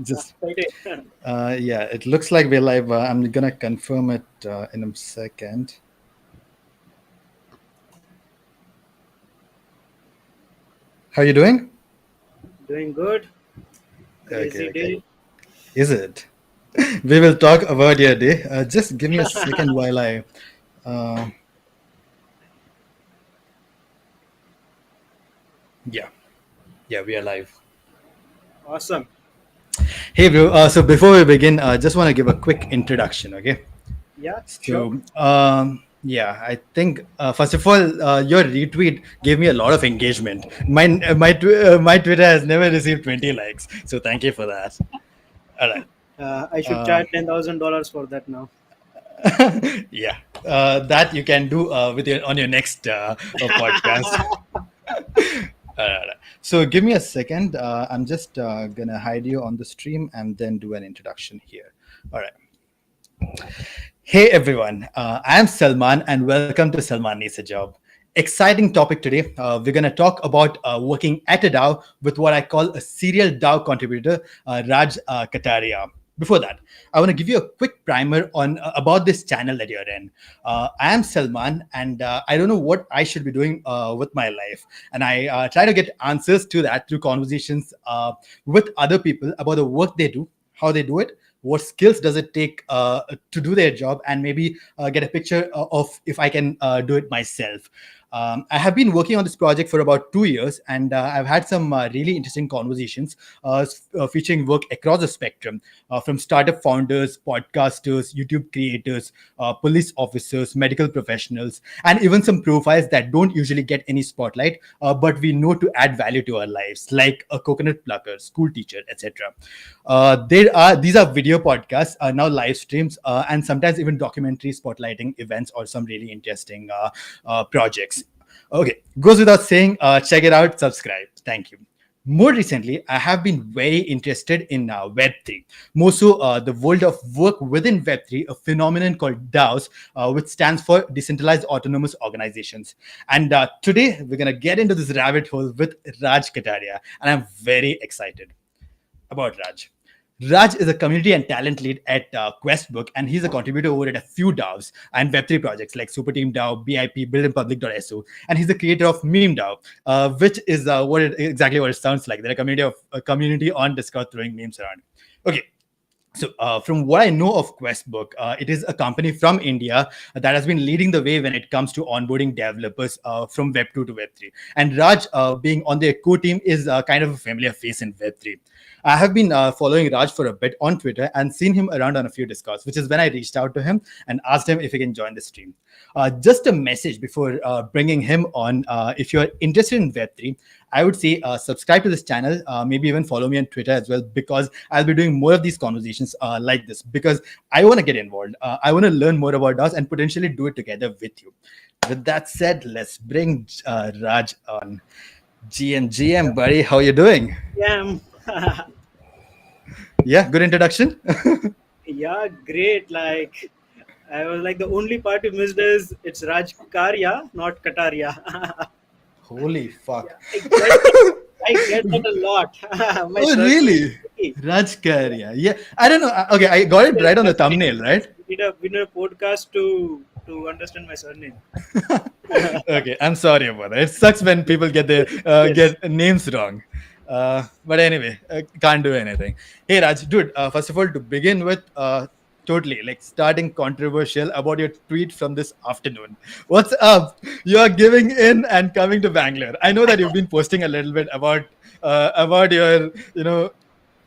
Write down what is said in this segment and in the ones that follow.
Just Friday. yeah, it looks like we're live. I'm gonna confirm it in a second. How you doing? Doing good. Okay, Crazy okay. day. Is it? We will talk about your day. Just give me a second while I. Uh, yeah, yeah, we are live. Awesome. Hey, bro. So before we begin, just want to give a quick introduction. Okay. Yeah, sure. So yeah, I think first of all, your retweet gave me a lot of engagement. My Twitter has never received 20 likes, so thank you for that. All right. I should Uh, charge $10,000 for that now. yeah, that you can do with your on your next podcast. So give me a second. I'm just gonna hide you on the stream and then do an introduction here. All right. Hey everyone, I am Salman and welcome to Salman Needs a Job. Exciting topic today. We're going to talk about working at a DAO with what I call a serial DAO contributor, Raj Kataria. Before that, I want to give you a quick primer on about this channel that you're in. I am Salman, and I don't know what I should be doing with my life, and I try to get answers to that through conversations with other people about the work they do, how they do it, what skills does it take to do their job, and maybe get a picture of if I can do it myself. I have been working on this project for about 2 years, and I've had some really interesting conversations featuring work across the spectrum, from startup founders, podcasters, YouTube creators, police officers, medical professionals, and even some profiles that don't usually get any spotlight, but we know to add value to our lives, like a coconut plucker, school teacher, etc. There are these are video podcasts, now live streams, and sometimes even documentaries spotlighting events or some really interesting projects. Okay, goes without saying, check it out, subscribe. Thank you. More recently, I have been very interested in Web3, more so the world of work within Web3, a phenomenon called DAOs, which stands for Decentralized Autonomous Organizations. And today, we're going to get into this rabbit hole with Raj Kataria, and I'm very excited about Raj. Raj is a community and talent lead at Questbook, and he's a contributor over at a few DAOs and Web3 projects like SuperteamDAO, bip, buildinpublic.so, and he's the creator of MemeDAO, which is exactly what it sounds like. They're a community on Discord throwing memes around. Okay, so, from what I know of Questbook, it is a company from India that has been leading the way when it comes to onboarding developers from Web 2 to Web 3. And Raj, being on their core team, is kind of a familiar face in Web 3. I have been following Raj for a bit on Twitter and seen him around on a few Discords, which is when I reached out to him and asked him if he can join the stream. Just a message before bringing him on. If you're interested in Web3, I would say subscribe to this channel, maybe even follow me on Twitter as well, because I'll be doing more of these conversations like this because I want to get involved. I want to learn more about us and potentially do it together with you. With that said, let's bring Raj on. GM, buddy, how you doing? Yeah, Yeah, good introduction. yeah, great. Like, I was like, the only part you missed is it's Raj Karia, not Kataria. Holy Yeah, fuck. I get that a lot. My Oh, surname is really? tricky. Raj Karia. Yeah, I don't know. Okay, I got it right on the Just like, thumbnail, right? we need a podcast to understand my surname. Okay, I'm sorry about that. It sucks when people Yes. get names wrong. But anyway, can't do anything. Hey Raj, dude. First of all, to begin with, totally like starting controversial about your tweet from this afternoon. What's up? You are giving in and coming to Bangalore. I know that you've been posting a little bit about your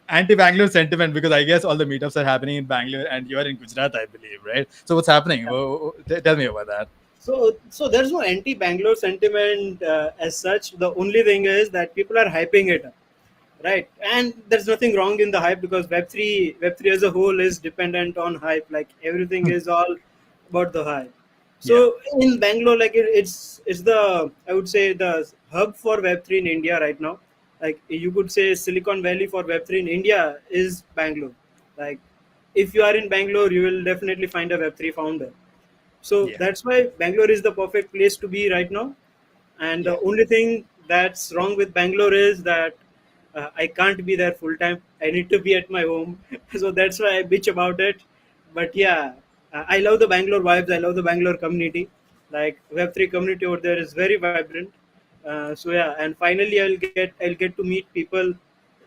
anti-Bangalore sentiment because I guess all the meetups are happening in Bangalore and you're in Gujarat, I believe, right? So what's happening? Tell me about that. So there's no anti-Bangalore sentiment as such. The only thing is that people are hyping it up, right? And there's nothing wrong in the hype because Web3 as a whole is dependent on hype. Like everything is all about the hype. Yeah. So in Bangalore, like it's the, I would say, the hub for Web3 in India right now. Like you could say Silicon Valley for Web3 in India is Bangalore. Like if you are in Bangalore, you will definitely find a Web3 founder. So Yeah. that's why Bangalore is the perfect place to be right now. And Yeah. the only thing that's wrong with Bangalore is that I can't be there full time. I need to be at my home, so that's why I bitch about it. But yeah, I love the Bangalore vibes. I love the Bangalore community. Like Web3 community over there is very vibrant. So yeah, and finally I'll get to meet people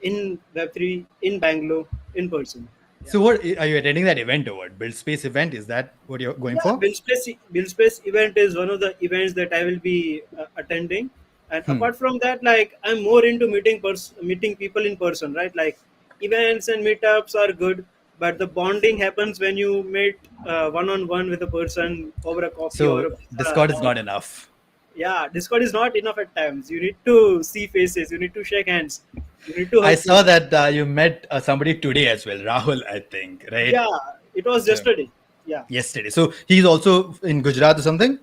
in Web3 in Bangalore in person. Yeah. So, what are you attending that event or what? Build Space event? Is that what you're going Yeah, for? Build Space event is one of the events that I will be attending. And Hmm. apart from that, like I'm more into meeting people in person, right? Like events and meetups are good, but the bonding happens when you meet one on one with a person over a coffee or So, a pizza. Discord is Or not enough. yeah, Discord is not enough at times. You need to see faces. You need to shake hands. You need to I hug saw people. that you met somebody today as well, Rahul, I think, right? Yeah, it was So, yesterday. Yeah. yesterday. So, he's also in Gujarat or something?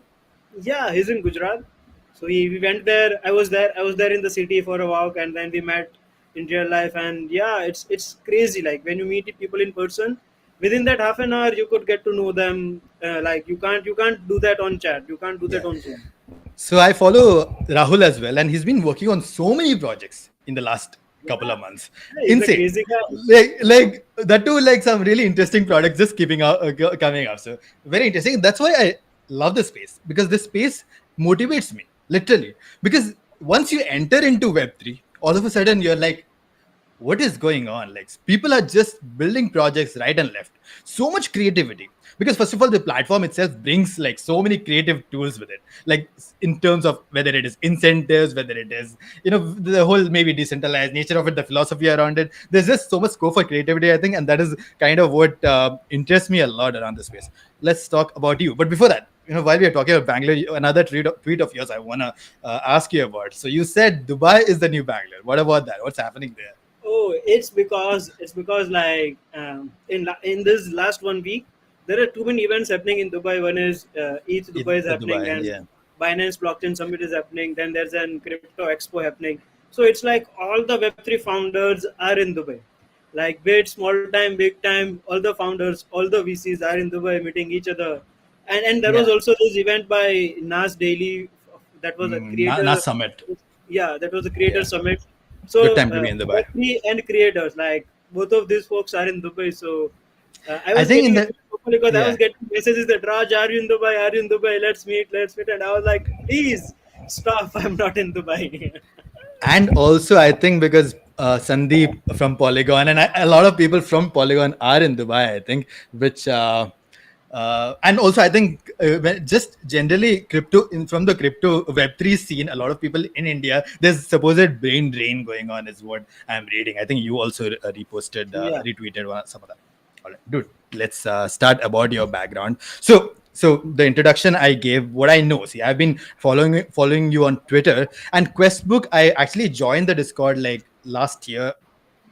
Yeah, he's in Gujarat. So we went there. I was there. I was there in the city for a walk, and then we met in real life. And yeah, it's crazy. Like when you meet people in person, within that half an hour, you could get to know them. Like you can't do that on chat. You can't do that Yeah. on Zoom. So I follow Rahul as well, and he's been working on so many projects in the last couple Yeah, of months. yeah, he's a Insane. crazy guy. Like that too, like some really interesting products just keeping up, coming up. So very interesting. That's why I love the space because this space motivates me literally. Because once you enter into Web3, all of a sudden you're like, what is going on? Like people are just building projects right and left. So much creativity. Because first of all, the platform itself brings like so many creative tools with it. Like in terms of whether it is incentives, whether it is, the whole maybe decentralized nature of it, the philosophy around it. There's just so much scope for creativity, I think, and that is kind of what interests me a lot around the space. Let's talk about you. But before that, while we are talking about Bangalore, another tweet of yours I want to ask you about. So you said Dubai is the new Bangalore. What about that? What's happening there? Oh, it's because like in this last 1 week, there are too many events happening in Dubai. One is ETH Dubai is happening, Dubai, then yeah. Binance Blockchain Summit is happening. Then there's an Crypto Expo happening. So it's like all the Web3 founders are in Dubai, like big, small time, big time. All the founders, all the VCs are in Dubai meeting each other. And there was Yeah. also this event by Nas Daily, that was a Nas creator. Summit. Yeah, that was a creator Yeah. summit. Good So time to be in Dubai. Web3 and creators, like both of these folks are in Dubai. So I I was think in getting the because I was yeah. getting messages that Raj, are you in Dubai? Are you in Dubai? Let's meet. And I was like, please stop. I'm not in Dubai. And also I think because Sandeep from Polygon and a lot of people from Polygon are in Dubai, I think, which and also I think just generally from the crypto Web3 scene, a lot of people in India, there's supposed brain drain going on, is what I'm reading. I think you also reposted, Yeah, retweeted some of that. All right, dude, let's start about your background. So the introduction I gave, what I know. See, I've been following you on Twitter and Questbook. I actually joined the Discord like last year,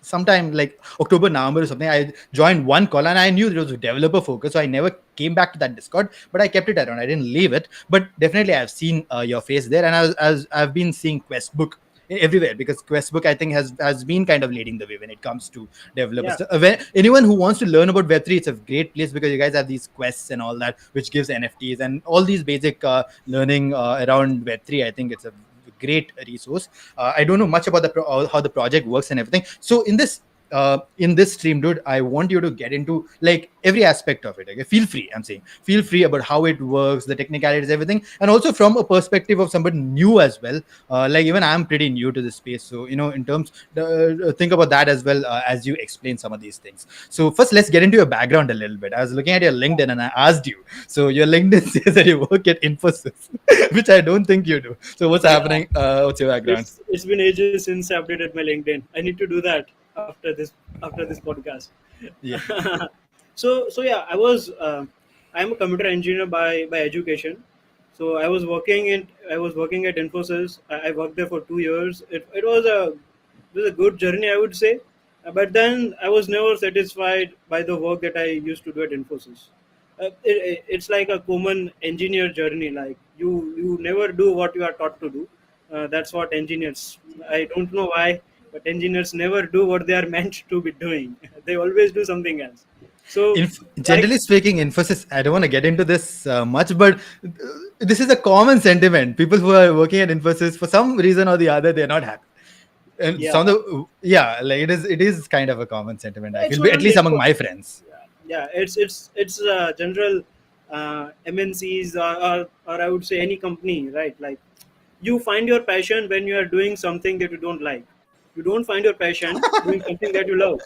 sometime like October, November or something. I joined one call and I knew it was developer focused, so I never came back to that Discord, but I kept it around. I didn't leave it, but definitely I've seen your face there, and I've been seeing Questbook everywhere because Questbook I think has been kind of leading the way when it comes to developers. yeah, Anyone who wants to learn about Web3, it's a great place because you guys have these quests and all that, which gives NFTs and all these basic learning around Web3. I think it's a great resource. I don't know much about how the project works and everything. So in this stream, dude, I want you to get into like every aspect of it. Okay? Feel free. I'm saying feel free about how it works, the technicalities, everything, and also from a perspective of somebody new as well. Like even I'm pretty new to this space, so in terms, think about that as well as you explain some of these things. So first, let's get into your background a little bit. I was looking at your LinkedIn and I asked you. So your LinkedIn says that you work at Infosys, which I don't think you do. So what's yeah. happening? What's your background? It's been ages since I updated my LinkedIn. I need to do that after this podcast. Yeah. So yeah, I'm a computer engineer by education. So I was working at Infosys. I worked there for 2 years. It was a good journey, I would say. But then I was never satisfied by the work that I used to do at Infosys. It's like a common engineer journey. Like you never do what you are taught to do. That's what engineers. I don't know why, but engineers never do what they are meant to be doing. They always do something else. So, like, Generally speaking, Infosys, I don't want to get into this much, but this is a common sentiment. People who are working at Infosys, for some reason or the other, they're not happy. And Yeah, some of the, yeah, like it is kind of a common sentiment, I it's feel, not at only least among my Infosys. friends. Yeah, yeah, it's general MNCs, or I would say any company, right? Like, you find your passion when you are doing something that you don't like. You don't find your passion doing something that you love.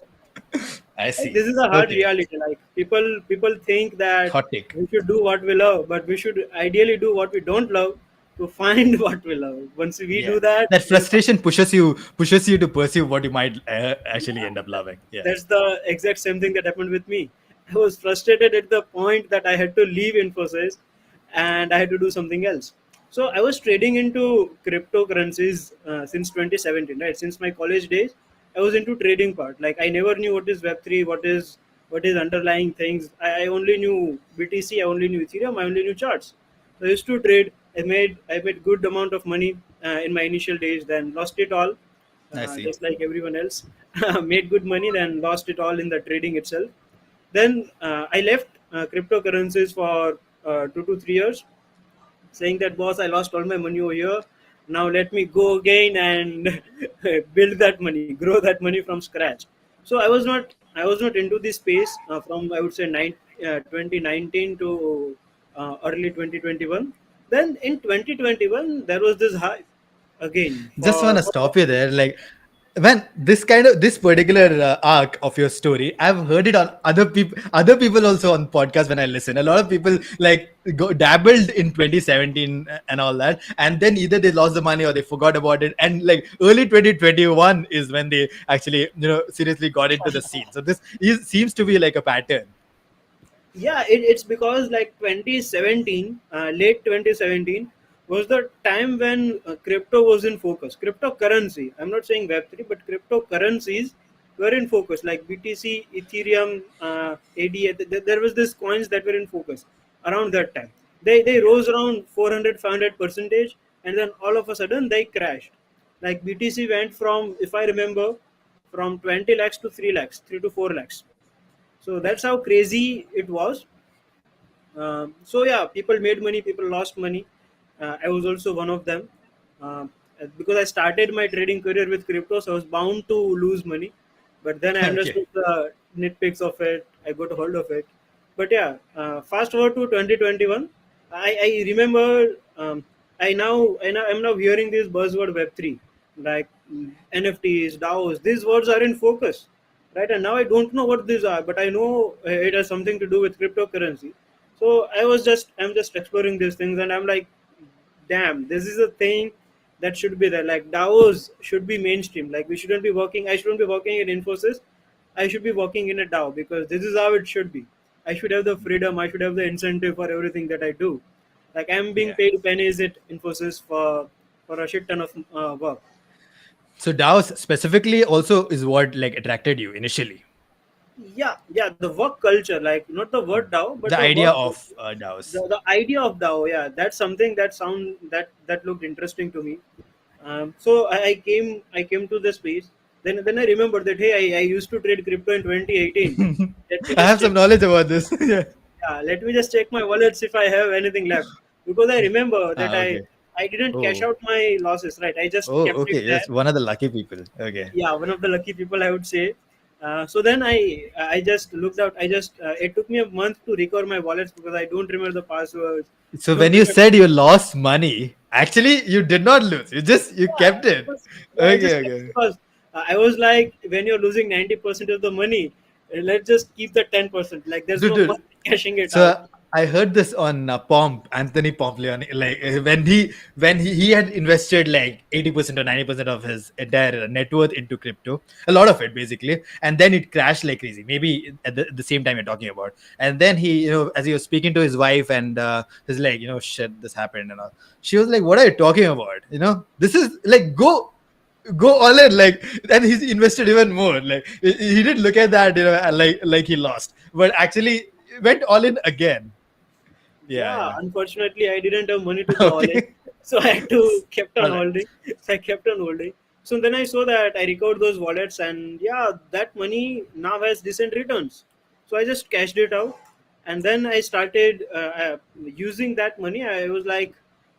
I Right? see. This is a hard Okay. reality. Like, people think that Hot take. we should do what we love, but we should ideally do what we don't love to find what we love. Once we Yeah, do that, that we'll find. frustration pushes you to pursue what you might actually Yeah, end up loving. Yeah, that's the exact same thing that happened with me. I was frustrated at the point that I had to leave Infosys and I had to do something else. So I was trading into cryptocurrencies since 2017, right? Since my college days, I was into trading part. Like, I never knew what is Web3, what is underlying things. I only knew BTC, I only knew Ethereum, I only knew charts. So I used to trade. I made good amount of money in my initial days, then lost it all, I see. just like everyone else. Made good money, then lost it all in the trading itself. Then I left cryptocurrencies for 2 to 3 years, saying that, boss, I lost all my money over here. Now let me go again and build that money, grow that money from scratch. So I was not into this space from, I would say, 2019 to early 2021. Then in 2021 there was this hype again Just want to for stop you there. Like, when this particular arc of your story, I've heard it on other people also on podcast. When I listen, a lot of people like go dabbled in 2017 and all that, and then either they lost the money or they forgot about it, and like early 2021 is when they actually seriously got into the scene. So seems to be like a pattern. Yeah, it's because, like, 2017, late 2017 was the time when crypto was in focus. Cryptocurrency, I'm not saying Web3, but cryptocurrencies were in focus, like BTC, Ethereum, ADA. There was this coins that were in focus around that time. They Yeah. rose around 400, 500 percentage, and then all of a sudden they crashed. Like, BTC went from, if I remember, from 20 lakhs to 3 lakhs, 3 to 4 lakhs. So that's how crazy it was. So yeah, people made money, people lost money. I was also one of them, because I started my trading career with crypto, so I was bound to lose money. But then I Okay. understood the nitpicks of it. I got a hold of it. But yeah, fast forward to 2021. I remember, I'm now hearing this buzzword Web3, like, NFTs, DAOs. These words are in focus, right? And now I don't know what these are, but I know it has something to do with cryptocurrency. So I'm just exploring these things, and I'm like, damn, this is a thing that should be there. Like, DAOs should be mainstream. Like, we shouldn't be working. I shouldn't be working in Infosys. I should be working in a DAO, because this is how it should be. I should have the freedom. I should have the incentive for everything that I do. Like, I'm being Yeah. paid pennies at Infosys for a shit ton of work. So DAOs specifically also is what like attracted you initially. Yeah, the work culture, like, not the word DAO, but The the idea work of culture. DAOs. The idea of DAO, yeah, that's something that looked interesting to me. So I came to the space. Then I remembered that, hey, I used to trade crypto in 2018. Let me I just have check. some knowledge about this. Yeah. Let me just check my wallets if I have anything left, because I remember that I Okay. I didn't cash Oh. out my losses. Right, I just Oh, kept it okay. there. That's one of the lucky people. Okay. Yeah, one of the lucky people, I would say. So then I just looked out. It took me a month to recover my wallets, because I don't remember the passwords. So Don't when you remember. said you lost money, actually you did not lose. You kept Yeah, it. I Okay, just kept, okay. because I was like, when you're losing 90% of the money, let's just keep the 10%. Like, there's Dude, no dude. point cashing it out. So I heard this on Anthony Pomplion, like when he had invested like 80% or 90% of his entire net worth into crypto, a lot of it basically, and then it crashed like crazy. Maybe at the same time you're talking about, and then he, as he was speaking to his wife, and he's like, shit, this happened and all. She was like, "What are you talking about? This is like go all in, like." And he's invested even more. Like he didn't look at that, and like he lost, but actually went all in again. Yeah, Yeah, yeah. unfortunately, I didn't have money to go all in, Okay. so I had to kept on All right. holding. So I kept on holding. So then I saw that I recovered those wallets, and yeah, that money now has decent returns. So I just cashed it out, and then I started using that money. I was like,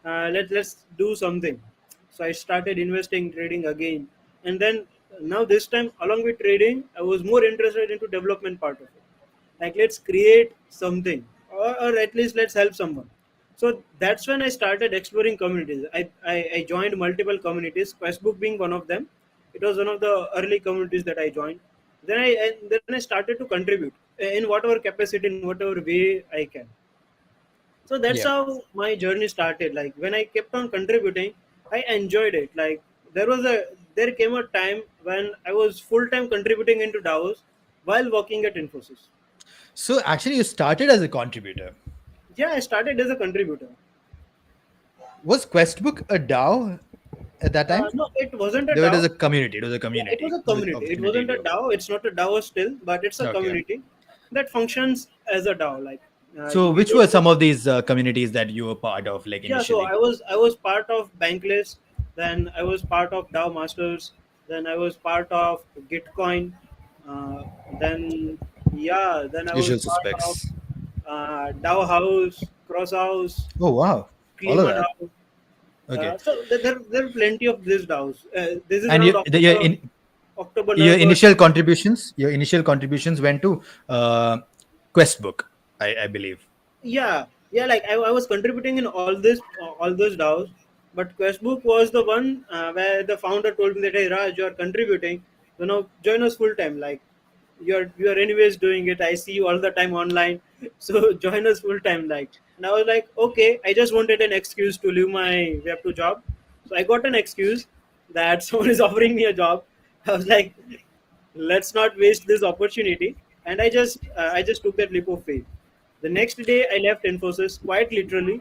let's do something. So I started investing, trading again. And then now this time, along with trading, I was more interested into development part of it. Like let's create something, or at least let's help someone. So that's when I started exploring communities. I joined multiple communities, Questbook being one of them. It was one of the early communities that I joined. Then I started to contribute in whatever capacity, in whatever way I can. So that's Yeah. how my journey started. Like when I kept on contributing, I enjoyed it. Like there came a time when I was full time contributing into DAOs while working at Infosys. So actually, you started as a contributor. Yeah, I started as a contributor. Was Questbook a DAO at that time? No, it wasn't a Though it was DAO. a community. It was a Yeah, it was community. a It was community. of the It community wasn't a view. DAO. It's not a DAO still, but it's a Okay. community that functions as a DAO. Like So, you which don't were just. some of these communities that you were part of, like Yeah, so initially? I was part of Bankless, then I was part of DAO Masters, then I was part of Gitcoin, uh, then then I was Usual part of suspects. DAO House, Cross House, Oh wow, all of Klima that. DAO. Okay. So there are plenty of these DAOs. This is And around October, your November. initial contributions went to Questbook, I believe. Yeah, like I was contributing in all those DAOs, but Questbook was the one where the founder told me that, hey Raj, you are contributing, join us full time. Like you are anyways doing it. I see you all the time online, so join us full time. Like, and I was like, okay, I just wanted an excuse to leave my Web2 job, so I got an excuse that someone is offering me a job. I was like, let's not waste this opportunity, and I just took that leap of faith. The next day, I left Infosys quite literally.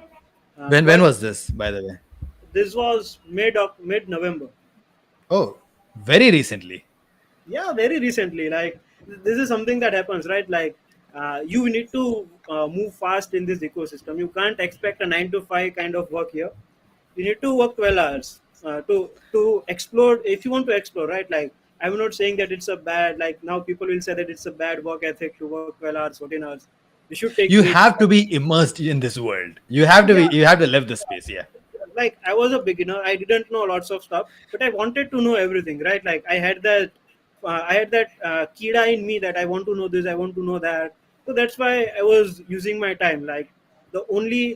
When Quite was this, by the way? This was mid November. Oh, very recently. Yeah, very recently. Like this is something that happens, right? Like you need to move fast in this ecosystem. You can't expect a 9 to 5 kind of work here. You need to work 12 hours to explore. If you want to explore, right? Like I'm not saying that it's a bad. Like now people will say that it's a bad work ethic to work 12 hours, 14 hours. You should take You breaks. have to be immersed in this world. You have to be. Yeah, You have to live the space. Yeah. like I was a beginner. I didn't know lots of stuff, but I wanted to know everything, right? Like I had that keeda in me that I want to know this, I want to know that. So that's why I was using my time. Like the only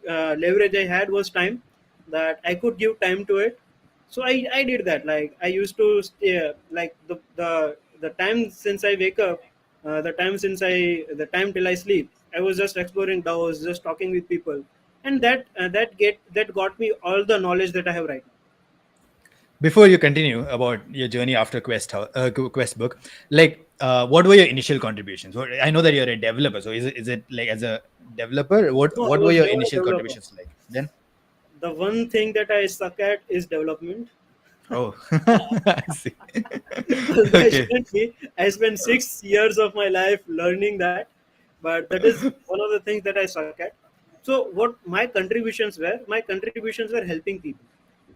leverage I had was time, that I could give time to it. So I did that. Like I used to stay, like the time since I wake up, the time till I sleep, I was just exploring DAOs, just talking with people, and that got me all the knowledge that I have right now. Before you continue about your journey after Quest book, like what were your initial contributions? I know that you're a developer, so is it like as a developer? What No, I what were was your never a initial developer. contributions like then? The one thing that I suck at is development. Oh, I see. Although I Okay. shouldn't be. I spent 6 years of my life learning that, but that is one of the things that I suck at. So, what my contributions were? My contributions were helping people.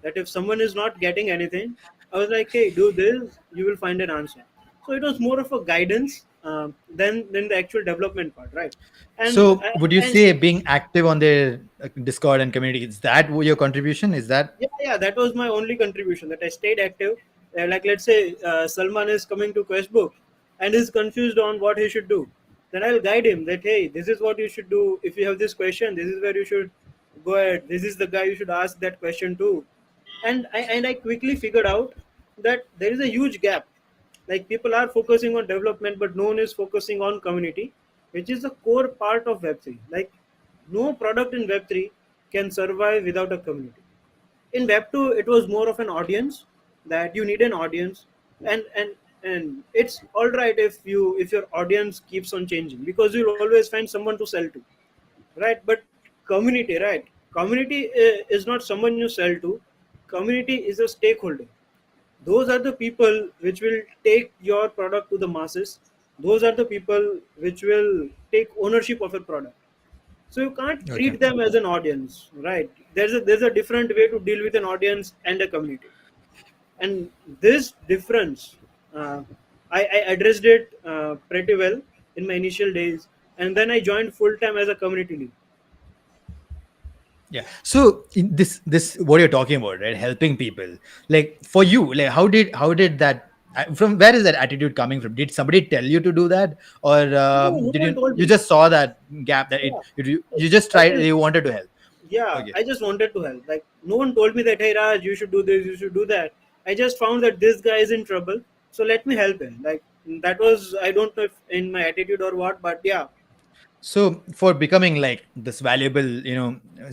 That if someone is not getting anything, I was like, "Hey, do this. You will find an answer." So it was more of a guidance than the actual development part, right? And So would you and say being active on the Discord and community, is that your contribution? Is that yeah, that was my only contribution, that I stayed active. Like let's say Salman is coming to Questbook and is confused on what he should do, then I'll guide him that, hey, this is what you should do. If you have this question, this is where you should go ahead. This is the guy you should ask that question to. And I quickly figured out that there is a huge gap. Like people are focusing on development, but no one is focusing on community, which is the core part of Web3. Like no product in Web3 can survive without a community. In Web2 it was more of an audience, that you need an audience. And and and it's all right if your audience keeps on changing, because you'll always find someone to sell to, right? But community, right? Community is not someone you sell to. Community is a stakeholder. Those are the people which will take your product to the masses. Those are the people which will take ownership of a product. So you can't okay? treat them as an audience, right? There's a different way to deal with an audience and a community. And this difference, uh, I addressed it pretty well in my initial days, and then I joined full time as a community lead. Yeah. So in this what you're talking about, right? Helping people. Like for you, like how did that from where is that attitude coming from? Did somebody tell you to do that, or No, no did one told you me. just saw that gap that Yeah, you just I tried just you wanted to help? yeah, Okay. I just wanted to help. Like no one told me that, hey Raj, you should do this, you should do that. I just found that this guy is in trouble, so let me help him. Like that was, I don't know if in my attitude or what, but yeah. So for becoming like this valuable,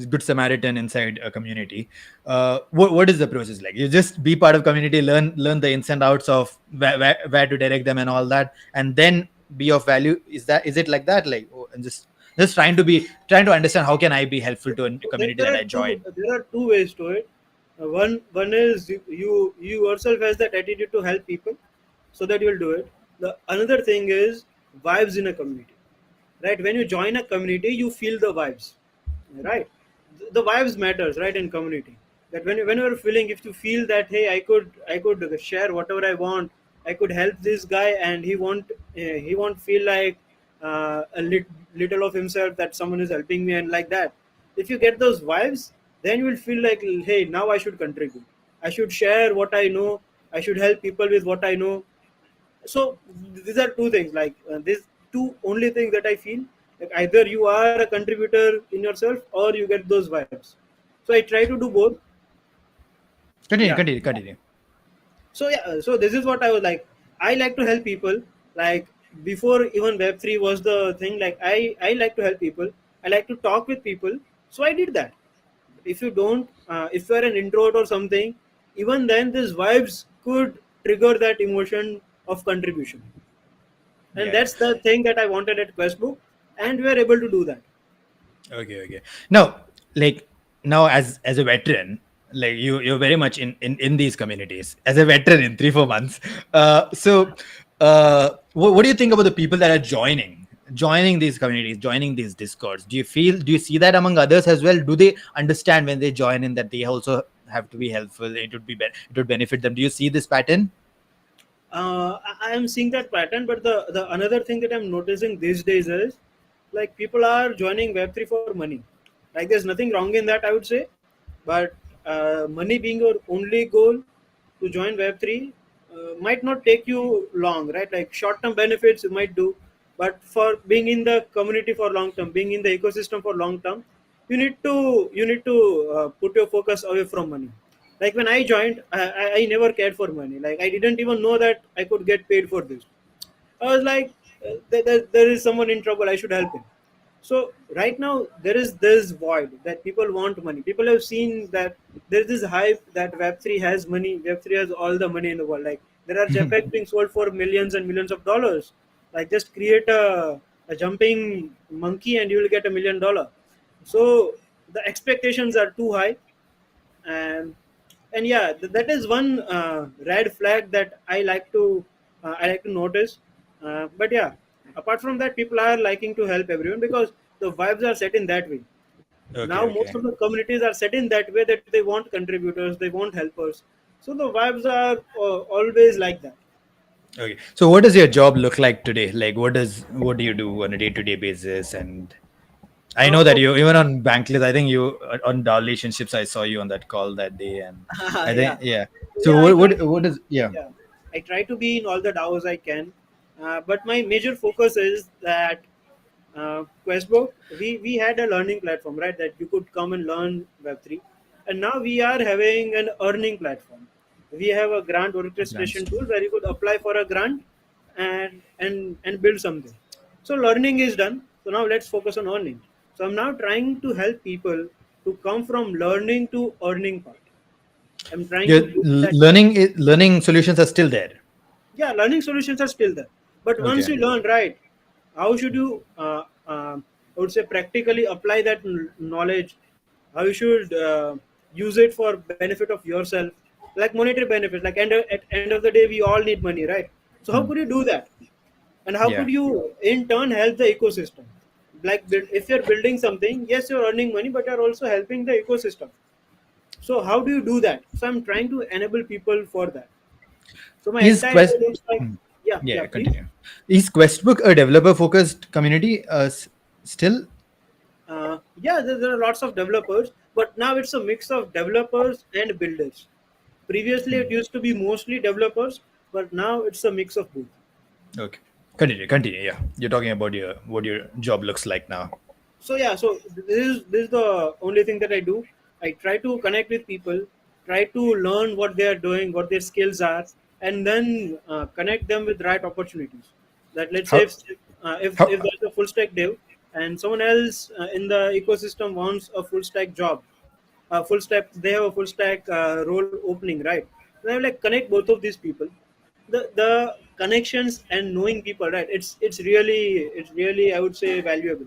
good Samaritan inside a community, what is the process like? You just be part of community, learn the ins and outs of where to direct them and all that, and then be of value. Is it like that? Like, oh, and just trying to understand how can I be helpful to a So community there that are I join. two ways to it. One is you yourself has that attitude to help people, so that you will do it. The another thing is vibes in a community, right? When you join a community, you feel the vibes, right? The vibes matters, right, in community. That when you are feeling, if you feel that, hey, I could share whatever I want, I could help this guy, and he won't feel like little of himself that someone is helping me, and like that. If you get those vibes, then you will feel like, hey, now I should contribute, I should share what I know, I should help people with what I know. So these are two things, like these two only things that I feel, like either you are a contributor in yourself or you get those vibes. So I try to do both. Continue, Yeah. continue, continue. So yeah, so this is what I was like. I like to help people. Like before even Web3 was the thing, like I like to help people. I like to talk with people. So I did that. If you don't, if you are an introvert or something, even then these vibes could trigger that emotion of contribution. And Yeah. that's the thing that I wanted at Questbook, and we are able to do that. Okay, okay. Now, like now as a veteran, like you're very much in these communities as a veteran in 3 4 months. So, what do you think about the people that are joining these communities, joining these discords? Do you see that among others as well? Do they understand when they join in that they also have to be helpful? It would benefit them. Do you see this pattern? I am seeing that pattern, but the another thing that I'm noticing these days is, like, people are joining Web3 for money. Like there's nothing wrong in that, I would say, but money being your only goal to join Web3 might not take you long, right? Like short-term benefits you might do, but for being in the community for long term, being in the ecosystem for long term, you need to put your focus away from money. Like when I joined, I never cared for money. Like I didn't even know that I could get paid for this. I was like, there is someone in trouble, I should help him. So right now there is this void that people want money. People have seen that there is this hype that Web3 has money. Web3 has all the money in the world. Like there are JPEG being sold for millions and millions of dollars. Like just create a jumping monkey and you will get $1 million. So the expectations are too high, and yeah, that is one red flag that I like to notice. But yeah, apart from that, people are liking to help everyone because the vibes are set in that way. Now Okay, most okay. of the communities are set in that way that they want contributors, they want helpers, so the vibes are always like that. Okay. So what does your job look like today? Like what do you do on a day-to-day basis? And I know that For you even on Bankless, I think you on DAO relationships, I saw you on that call that day, and I yeah, think yeah. So yeah, I try. what is yeah. Yeah, I try to be in all the DAOs I can, but my major focus is that Questbook, we had a learning platform, right? That you could come and learn Web3, and now we are having an earning platform. We have a grant Grants. orchestration tool where you could apply for a grant and build something. So learning is done. So now let's focus on earning. So I'm now trying to help people to come from learning to earning part. I'm trying Your to bridge that gap. learning solutions are still there. Yeah, learning solutions are still there, but once Okay. you learn, right, how should you I would say practically apply that knowledge, how you should use it for benefit of yourself, like monetary benefits, like at end of the day we all need money, right? So how Hmm. could you do that, and how Yeah. could you in turn help the ecosystem? Like if you're building something, yes, you're earning money, but you're also helping the ecosystem. So how do you do that? So I'm trying to enable people for that. So my Is entire day Quest looks like, hmm. yeah, yeah, Yeah, please. continue. Is Questbook a developer focused community still? Yeah, there are lots of developers, but now it's a mix of developers and builders. Previously, it used to be mostly developers, but now it's a mix of both. Okay. Continue. Yeah. You're talking about your what your job looks like now. So yeah, so this is the only thing that I do. I try to connect with people, try to learn what they are doing, what their skills are, and then connect them with right opportunities. That let's say How if how there's a full stack dev and someone else in the ecosystem wants a full stack job, a full stack they have a full stack role opening, right? Then I like connect both of these people. The connections and knowing people, right? It's really, I would say, valuable.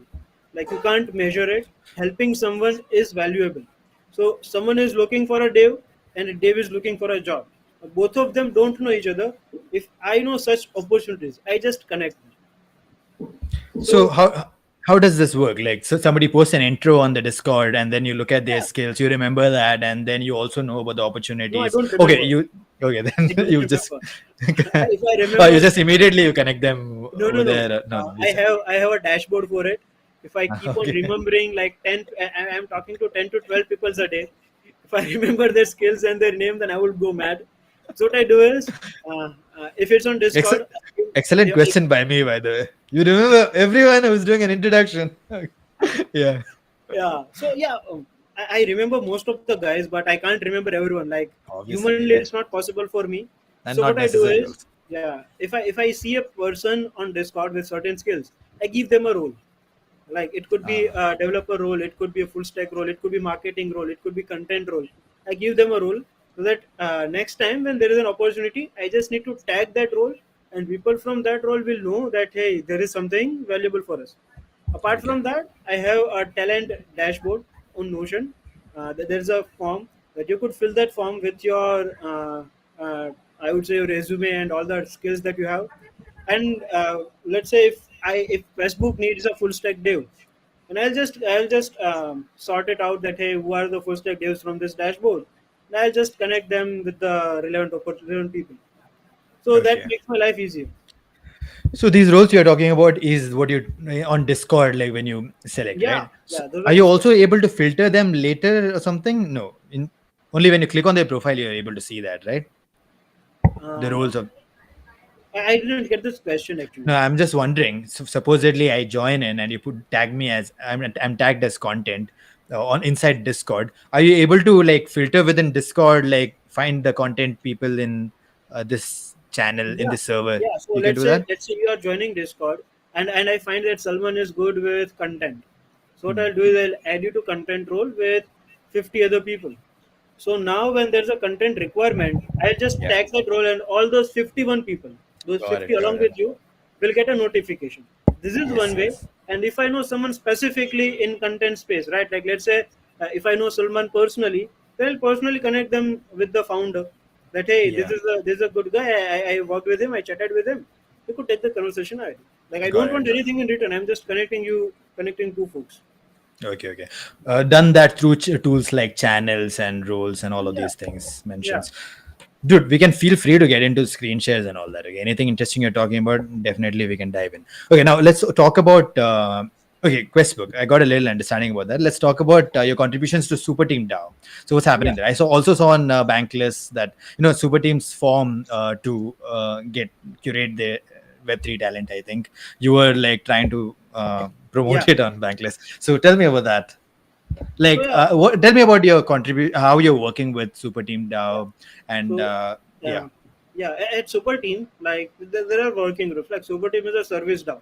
Like you can't measure it. Helping someone is valuable. So someone is looking for a dev and a dev is looking for a job. Both of them don't know each other. If I know such opportunities, I just connect them. so So how does this work? Like, so somebody posts an intro on the Discord, and then you look at their yeah, skills, you remember that, and then you also know about the no, I opportunities. don't Okay, remember. you okay then I don't you just remember. If I oh, remember, you just immediately you connect them no, no, over no. there. No, no, you I said have I have a dashboard for it. If I keep on okay. remembering like I'm talking to 10 to 12 people a day. If I remember their skills and their name, then I will go mad. So what I do is, if it's on Ex- Discord, Excellent they will, question by me, by the way. You remember everyone who's doing an introduction. Yeah, yeah. So yeah, I remember most of the guys, but I can't remember everyone. Like obviously, humanly, it's not possible for me. and So not what I do necessary is, also. yeah, if I see a person on Discord with certain skills, I give them a role. Like it could be Ah, a developer role, it could be a full stack role, it could be marketing role, it could be content role. I give them a role so that next time when there is an opportunity, I just need to tag that role, and people from that role will know that hey, there is something valuable for us. Apart okay. from that, I have a talent dashboard on Notion. There's a form that you could fill that form with your I would say your resume and all the skills that you have. And let's say if Questbook needs a full stack dev, and I'll just sort it out that hey, who are the full stack devs from this dashboard, and I'll just connect them with the relevant people. So that Okay. makes my life easier. So these roles you're talking about is what you on Discord, like when you select, Yeah, right? So yeah, those are are you Discord. also able to filter them later or something? No. In only when you click on their profile, you're able to see that, right? The Uh, roles of I didn't get this question actually. no, I'm just wondering. So supposedly I join in and you put tag me as I'm tagged as content on inside Discord. Are you able to like filter within Discord, like find the content people in this channel in Yeah, this server? yeah. So You can let's do say that. let's say you are joining Discord, and I find that Salman is good with content. So what Hmm. I'll do is I'll add you to content role with 50 other people. So now when there's a content requirement, I'll just Yeah. tag that role, and all those 51 people, those Got 50 it. Got along it. with you, will get a notification. This is Yes. one way. Yes. And if I know someone specifically in content space, right? Like let's say if I know Salman personally, then I'll personally connect them with the founder. That hey, this Yeah. is a this is a good guy. I worked with him. I chatted with him. We could take the conversation ahead. Like I Got don't it. want Got anything in return. I'm just connecting two folks. it. Okay. Okay. Done that through tools like channels and roles and all of Yeah, these things yeah. mentions. Dude, we can feel free to get into screen shares and all that. Okay, anything interesting you're talking about, definitely we can dive in. Okay, now let's talk about okay, Questbook. I got a little understanding about that. Let's talk about your contributions to Super Team DAO. So what's Yeah. happening there? I also saw on Bankless that Super Teams form to get curate their Web3 talent. I think you were like trying to promote Yeah. it on Bankless. So tell me about that. So Like, yeah. tell me about your contribute, how you're working with Super Team Yeah. DAO, and So, yeah. yeah, at Super Team, like there are working groups. Like Super Team is a service DAO,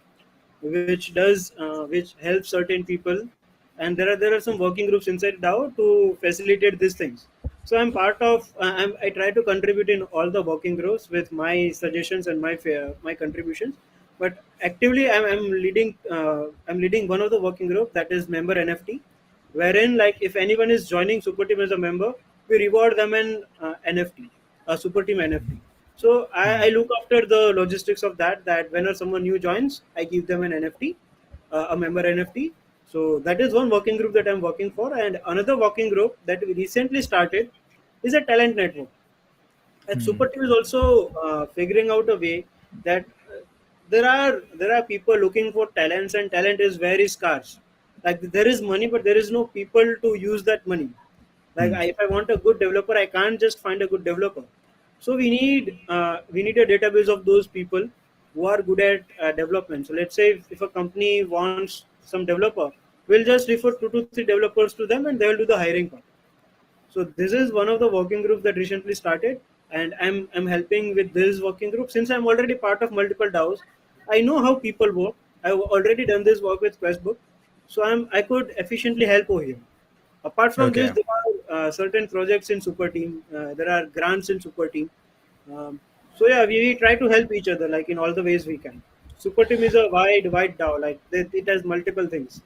which helps certain people, and there are some working groups inside DAO to facilitate these things. So I'm part of. I try to contribute in all the working groups with my suggestions and my contributions. But actively, I'm leading one of the working group, that is member NFT, wherein like if anyone is joining Super Team as a member, we reward them an NFT, a Super Team NFT. So I Hmm. look after the logistics of that. That whenever someone new joins, I give them an NFT, a member NFT. So that is one working group that I'm working for, and another working group that we recently started is a talent network. And Hmm. Super Team is also figuring out a way that there are people looking for talents, and talent is very scarce. Like there is money, but there is no people to use that money. Like if I want a good developer, I can't just find a good developer. So we need a database of those people who are good at development. So let's say if a company wants some developer, we'll just refer 2 to 3 developers to them, and they'll do the hiring part. So this is one of the working groups that recently started, and I'm helping with this working group since I'm already part of multiple DAOs. I know how people work. I've already done this work with Questbook, so I could efficiently help over here. Apart from this, Okay. there are certain projects in Super Team. There are grants in Super Team. So yeah, we try to help each other like in all the ways we can. Super Team is a wide DAO. Like it has multiple things.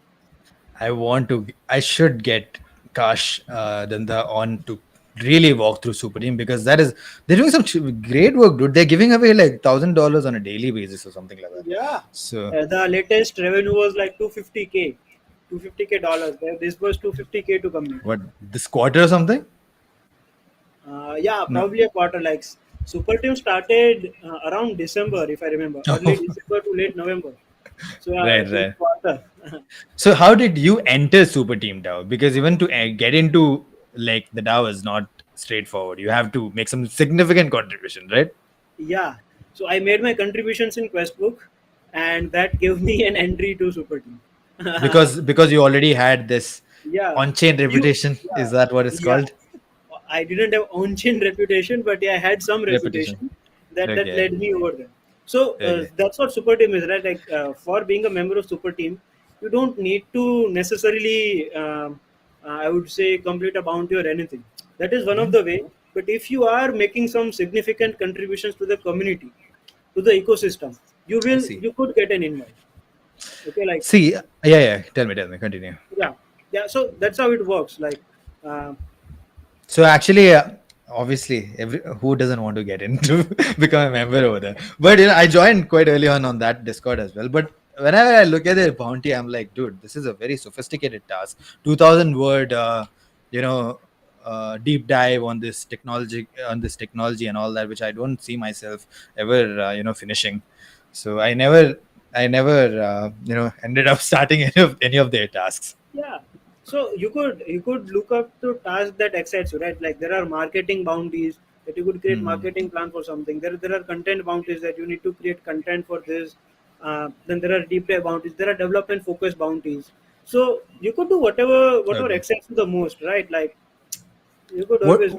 I should get Kash Danda on to really walk through Super Team, because they're doing some great work, dude. They're giving away like $1,000 on a daily basis or something like that. Yeah, So the latest revenue was like 250K, 250K dollars. This was 250K to community. what, this quarter or something? Yeah, No. probably a quarter. Like Super Team started around December, if I remember, early December to late November. So Right, this right. quarter. So how did you enter Super Team DAO? Because even to get into like the DAO is not straightforward. You have to make some significant contribution, right? Yeah, so I made my contributions in Questbook, and that gave me an entry to Super Team. Because you already had this Yeah, on-chain you. reputation. Yeah, Is that what it's yeah. called? I didn't have on-chain reputation, but yeah, I had some Reputation. reputation that Okay. led me over there. So Okay. that's what Super Team is, right? Like for being a member of Super Team, you don't need to necessarily, I would say, complete a bounty or anything. That is one of Mhm. the way. But if you are making some significant contributions to the community, to the ecosystem, I see. you could get an invite. Okay, like See, yeah. Tell me. Continue. yeah, yeah. So that's how it works. Like. Uh, So actually, obviously, who doesn't want to get into become a member over there? But I joined quite early on that Discord as well. But whenever I look at the bounty, I'm like, dude, this is a very sophisticated task. 2,000 word, you know, deep dive on this technology and all that, which I don't see myself ever, finishing. So I never ended up starting any of their tasks. Yeah. So you could look up to tasks that excites you, right? Like there are marketing bounties that you could create Hmm. marketing plan for something. There are content bounties that you need to create content for this. Then there are deep dive bounties. There are development focused bounties. So you could do whatever Okay. excites you the most, right? Like you could What always.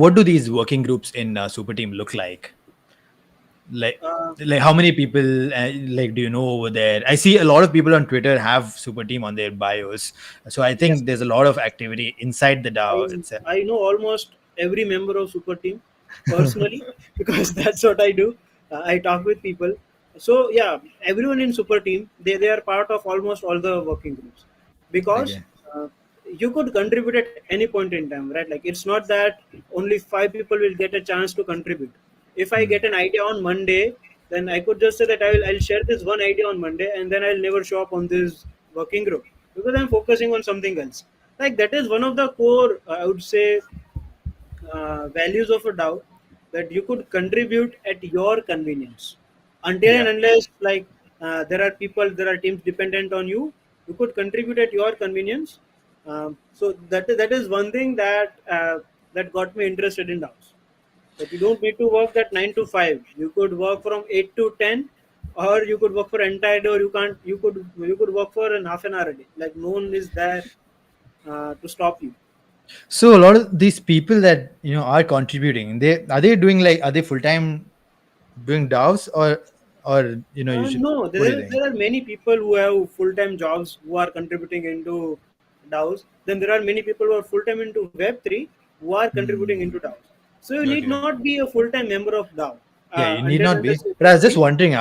what do these working groups in Super Team look like? Like Uh, like how many people like do you know over there? I see a lot of people on Twitter have Super Team on their bios, so I yes. think there's a lot of activity inside the I DAO itself. I know almost every member of Super Team personally because that's what I do. I talk with people. So yeah, everyone in Super Team they are part of almost all the working groups because Okay. uh, you could contribute at any point in time, right? Like it's not that only 5 people will get a chance to contribute. If I Hmm. get an idea on Monday, then I could just say that I'll share this one idea on Monday, and then I'll never show up on this working group because I'm focusing on something else. Like that is one of the core, I would say, values of a DAO, that you could contribute at your convenience. Until and Yeah. unless like there are teams dependent on you, you could contribute at your convenience. So that is one thing that got me interested in DAOs. That you don't need to work that 9 to 5. You could work from 8 to 10, or you could work for entire day, or you can't. You could work for an half an hour a day. Like no one is there to stop you. So a lot of these people that are contributing, they doing, like, are they full time doing DAOs, or you should, No, what do you think? there are many people who have full time jobs who are contributing into DAOs. Then there are many people who are full time into Web3 who are contributing Hmm. into DAOs. So you need Okay. not be a full time member of DAO Yeah, you need until not be. unless you're But I was just Web3. wondering,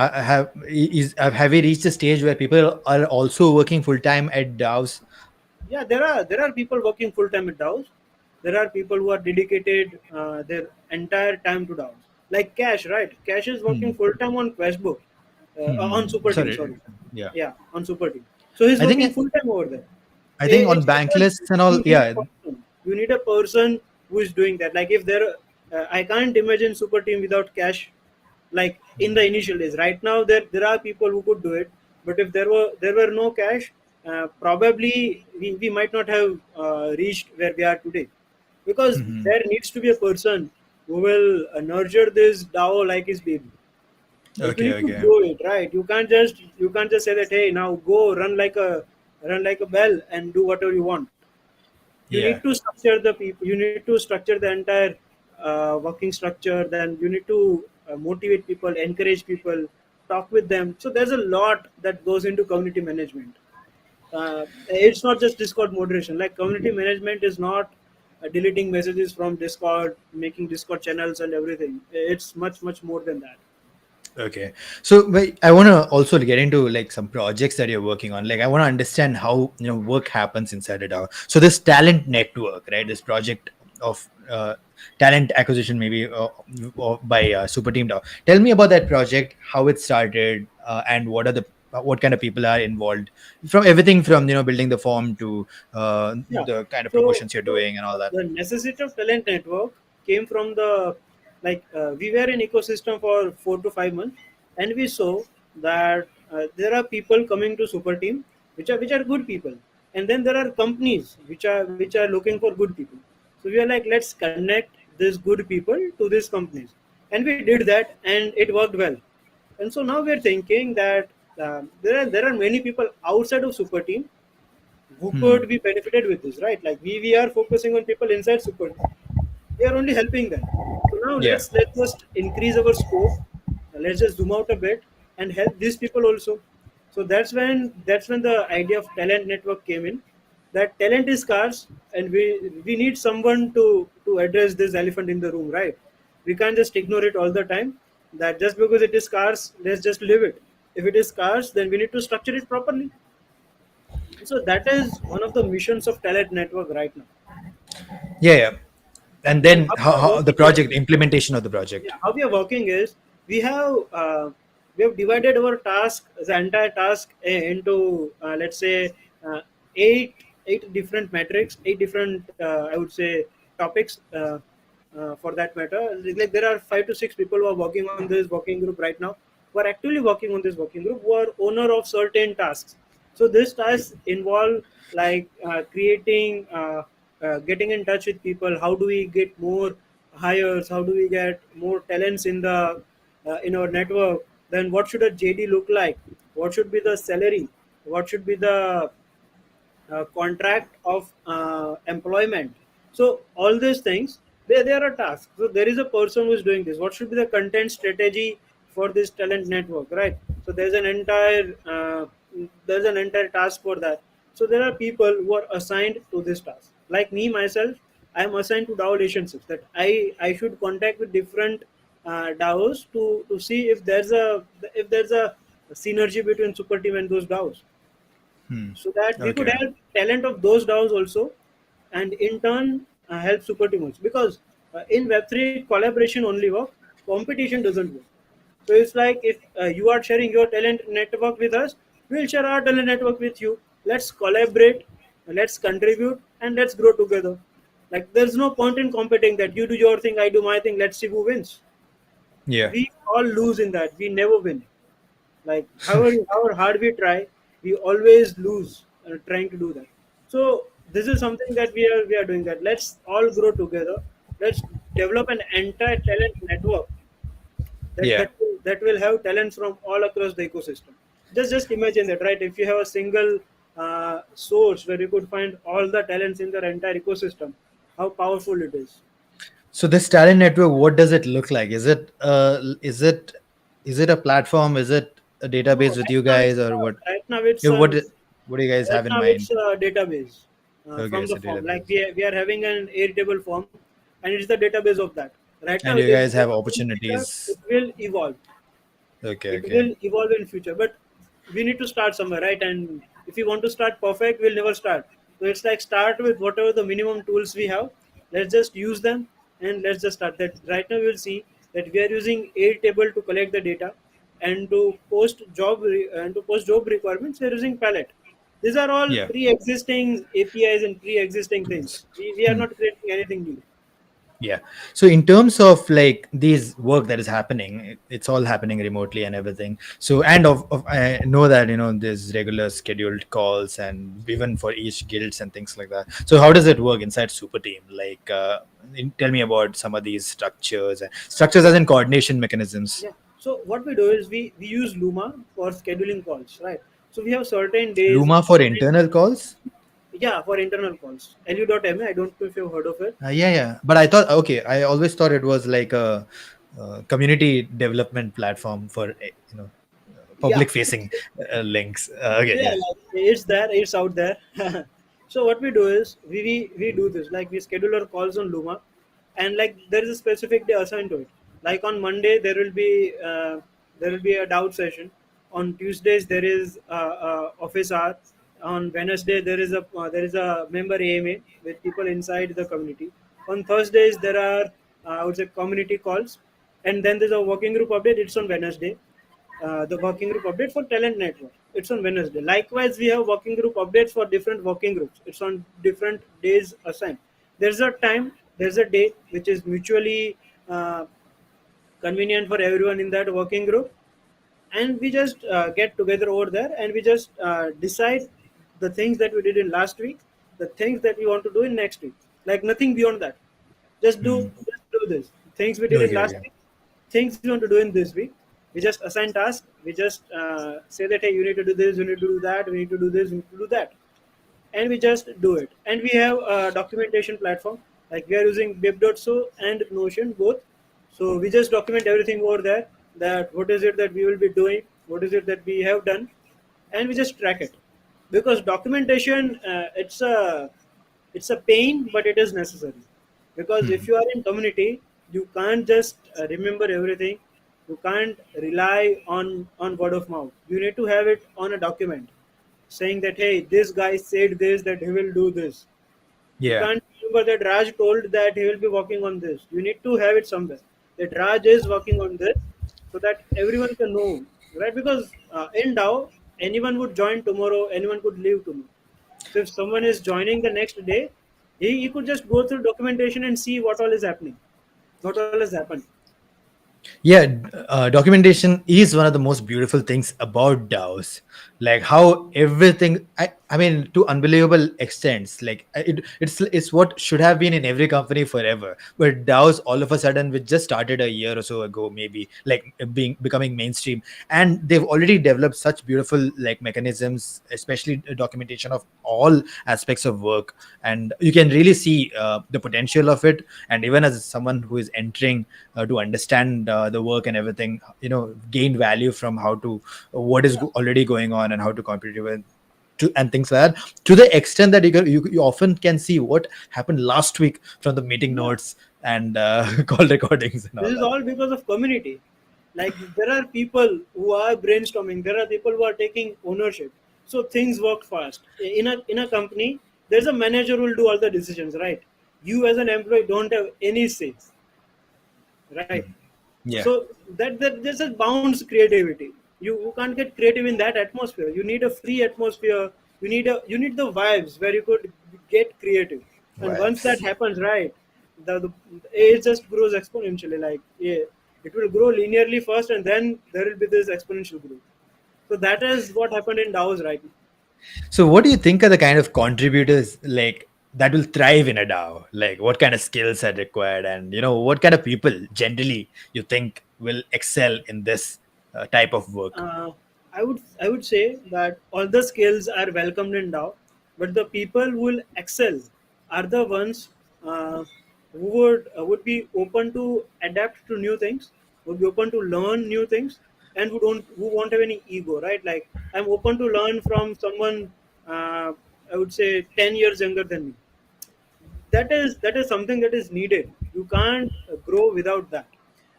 have we reached a stage where people are also working full time at DAOs? Yeah, there are people working full time at DAOs. There are people who are dedicated their entire time to DAOs. Like Cash, right? Cash is Hmm. working full time on Questbook, on Super Team. Sorry. Sorry, Yeah. yeah, on Super Team. So he's I working think full time over there. I think on It's bank because lists and all. you need a Yeah. person. You need a person who is doing that. Like if there, I can't imagine Super Team without Cash. Like in the initial days, right now there are people who could do it, but if there were no Cash, probably we might not have reached where we are today, because Hmm. there needs to be a person who will nurture this DAO like his baby. Like you Okay, need to okay. grow it, right? You can't just say that, hey, now go run like a bell and do whatever you want. You Yeah. need to structure the people. You need to structure the entire working structure. Then you need to motivate people, encourage people, talk with them. So there's a lot that goes into community management. It's not just Discord moderation. Like community management is not deleting messages from Discord, making Discord channels and everything. It's much much more than that. Okay. So wait, I want to also get into like some projects that you're working on. Like I want to understand how work happens inside a DAO. So this talent network, right? This project of talent acquisition, maybe or by Super Team DAO. Tell me about that project, how it started, and what kind of people are involved. From everything from building the form to Yeah. the kind of So, promotions you're so doing and all that. the necessity of talent network came from the, we were in ecosystem for 4 to 5 months, and we saw that there are people coming to Super Team, which are good people, and then there are companies which are looking for good people. So we are like, let's connect these good people to these companies, and we did that, and it worked well. And so now we're thinking that there are many people outside of Super Team who Hmm. could be benefited with this, right? Like we are focusing on people inside Super. We are only helping them. So now Yeah. let's just increase our scope. Let's just zoom out a bit and help these people also. So that's when the idea of talent network came in. That talent is scarce, and we need someone to address this elephant in the room, right? We can't just ignore it all the time. That just because it is scarce, let's just leave it. If it is scarce, then we need to structure it properly. So that is one of the missions of Talent Network right now. Yeah, yeah. And And then how we are how the working is, project, the implementation of the yeah, project. how we are working is we have divided our task, the entire task, into let's say eight different metrics, eight different I would say topics. For that matter, like there are 5 to 6 people who are working on this working group right now, who are actively working on this working group, who are owner of certain tasks. So this tasks involve like getting in touch with people. How do we get more hires? How do we get more talents in our network? Then what should a JD look like? What should be the salary? What should be the contract of employment? So all these things, they are a task. So there is a person who is doing this. What should be the content strategy for this talent network, right? So there's an entire task for that. So there are people who are assigned to this task. Like me myself, I am assigned to DAO relationships, that I should contact with different DAOs to see if there's a synergy between super team and those DAOs, Hmm. so that we could Okay. help talent of those DAOs also, and in turn help super team also. Because in Web3 collaboration only work, competition doesn't work. So it's like, if you are sharing your talent network with us, we'll share our talent network with you. Let's collaborate, let's contribute, and let's grow together. Like there's no point in competing, that you do your thing, I do my thing, let's see who wins. Yeah. We all lose in that. We never win. Like however hard we try, we always lose trying to do that. So this is something that we are doing. That let's all grow together. Let's develop an entire talent network that Yeah. that will have talents from all across the ecosystem. Just imagine that, right? If you have a single source where you could find all the talents in the entire ecosystem, how powerful it is. So this talent network, what does it look like? Is it a platform? Is it a No, database with you guys, or what? right now it's Yeah, a what do you guys right have in now mind? it's a database Okay, from it's the a form. Like database, we are having an Airtable form, and it's the database of that. Right now and it you is guys there. have In future, it opportunities. will evolve. Okay, It okay. will evolve in future, but we need to start somewhere, right? And if we want to start perfect, we'll never start. So it's like, start with whatever the minimum tools we have. Let's just use them, and let's just start that. Right now we'll see that we are using Airtable to collect the data, and to post job requirements we're using palette. These are all Yeah. pre-existing APIs and pre-existing things. We are Hmm. not creating anything new. Yeah. So in terms of like these work that is happening, it's all happening remotely and everything. So and of I know that there's regular scheduled calls and even for each guilds and things like that. So how does it work inside Super Team? Like, tell me about some of these structures as in coordination mechanisms. Yeah. So what we do is we use Luma for scheduling calls, right? So we have certain days, Luma for internal calls. yeah, for internal calls. Lu.ma, I don't know if you've heard of it. Yeah, yeah. But I thought, okay, I always thought it was like a, community development platform for Yeah, public facing links. Okay, yeah, yeah. like it's there, it's out there. So what we do is we do this, like we schedule our calls on Luma, and like there is a specific day assigned to it. Like on Monday there will be a doubt session. On Tuesdays there is office hour. On Wednesday there is a member AMA with people inside the community. On Thursdays there are I would say community calls, and then there's a working group update. It's on Wednesday. The working group update for talent network, it's on Wednesday. Likewise, we have working group updates for different working groups, it's on different days assigned. There's a day which is mutually convenient for everyone in that working group, and we just get together over there, and we just decide the things that we did in last week, the things that we want to do in next week, like nothing beyond that. Hmm. Just do this things we did in Okay, last okay. week, things we want to do in this week. We just assign tasks, we just say that, hey, you need to do this, you need to do that, we need to do this, we need to do that, and we just do it. And we have a documentation platform, like we are using bip.so and Notion both. So we just document everything over there, that what is it that we will be doing, what is it that we have done, and we just track it. Because documentation, it's a pain, but it is necessary. Because if Hmm. you are in community, you can't just remember everything. You can't rely on word of mouth. You need to have it on a document, saying that, hey, this guy said this, that he will do this. You Yeah. can't remember that Raj told that he will be working on this. You need to have it somewhere that Raj is working on this, so that everyone can know, right? Because in DAO, anyone would join tomorrow, anyone could leave tomorrow. So if someone is joining the next day, he could just go through documentation and see what all is happening, what all has happened. Yeah, documentation is one of the most beautiful things about DAOs. Like how everything, I mean, to unbelievable extents. Like it's what should have been in every company forever. But DAOs, all of a sudden, which just started a year or so ago, maybe like being becoming mainstream, and they've already developed such beautiful like mechanisms, especially documentation of all aspects of work, and you can really see the potential of it. And even as someone who is entering to understand the work and everything, gain value from how to what is Yeah, already going on and how to contribute with and things like that, to the extent that you often can see what happened last week from the meeting yeah. notes and call recordings and This all is that. all because of community. Like there are people who are brainstorming. There are people who are taking ownership. So things work fast. In a company, there's a manager who will do all the decisions, right? You as an employee don't have any say, right? Yeah, So that there's a bounds creativity. You can't get creative in that atmosphere. You need a free atmosphere. You need the vibes where you could get creative. And once that vibes. happens, right, the it just grows exponentially. Like, yeah, it will grow linearly first, and then there will be this exponential growth. So that is what happened in DAOs right now. So what do you think are the kind of contributors like that will thrive in a DAO? Like what kind of skills are required, and what kind of people generally you think will excel in this type of work? uh, I would say that all the skills are welcomed in DAO, but the people who will excel are the ones who would be open to adapt to new things, would be open to learn new things, and who won't have any ego, right? Like I'm open to learn from someone, uh, I would say 10 years younger than me. That is something that is needed. You can't grow without that.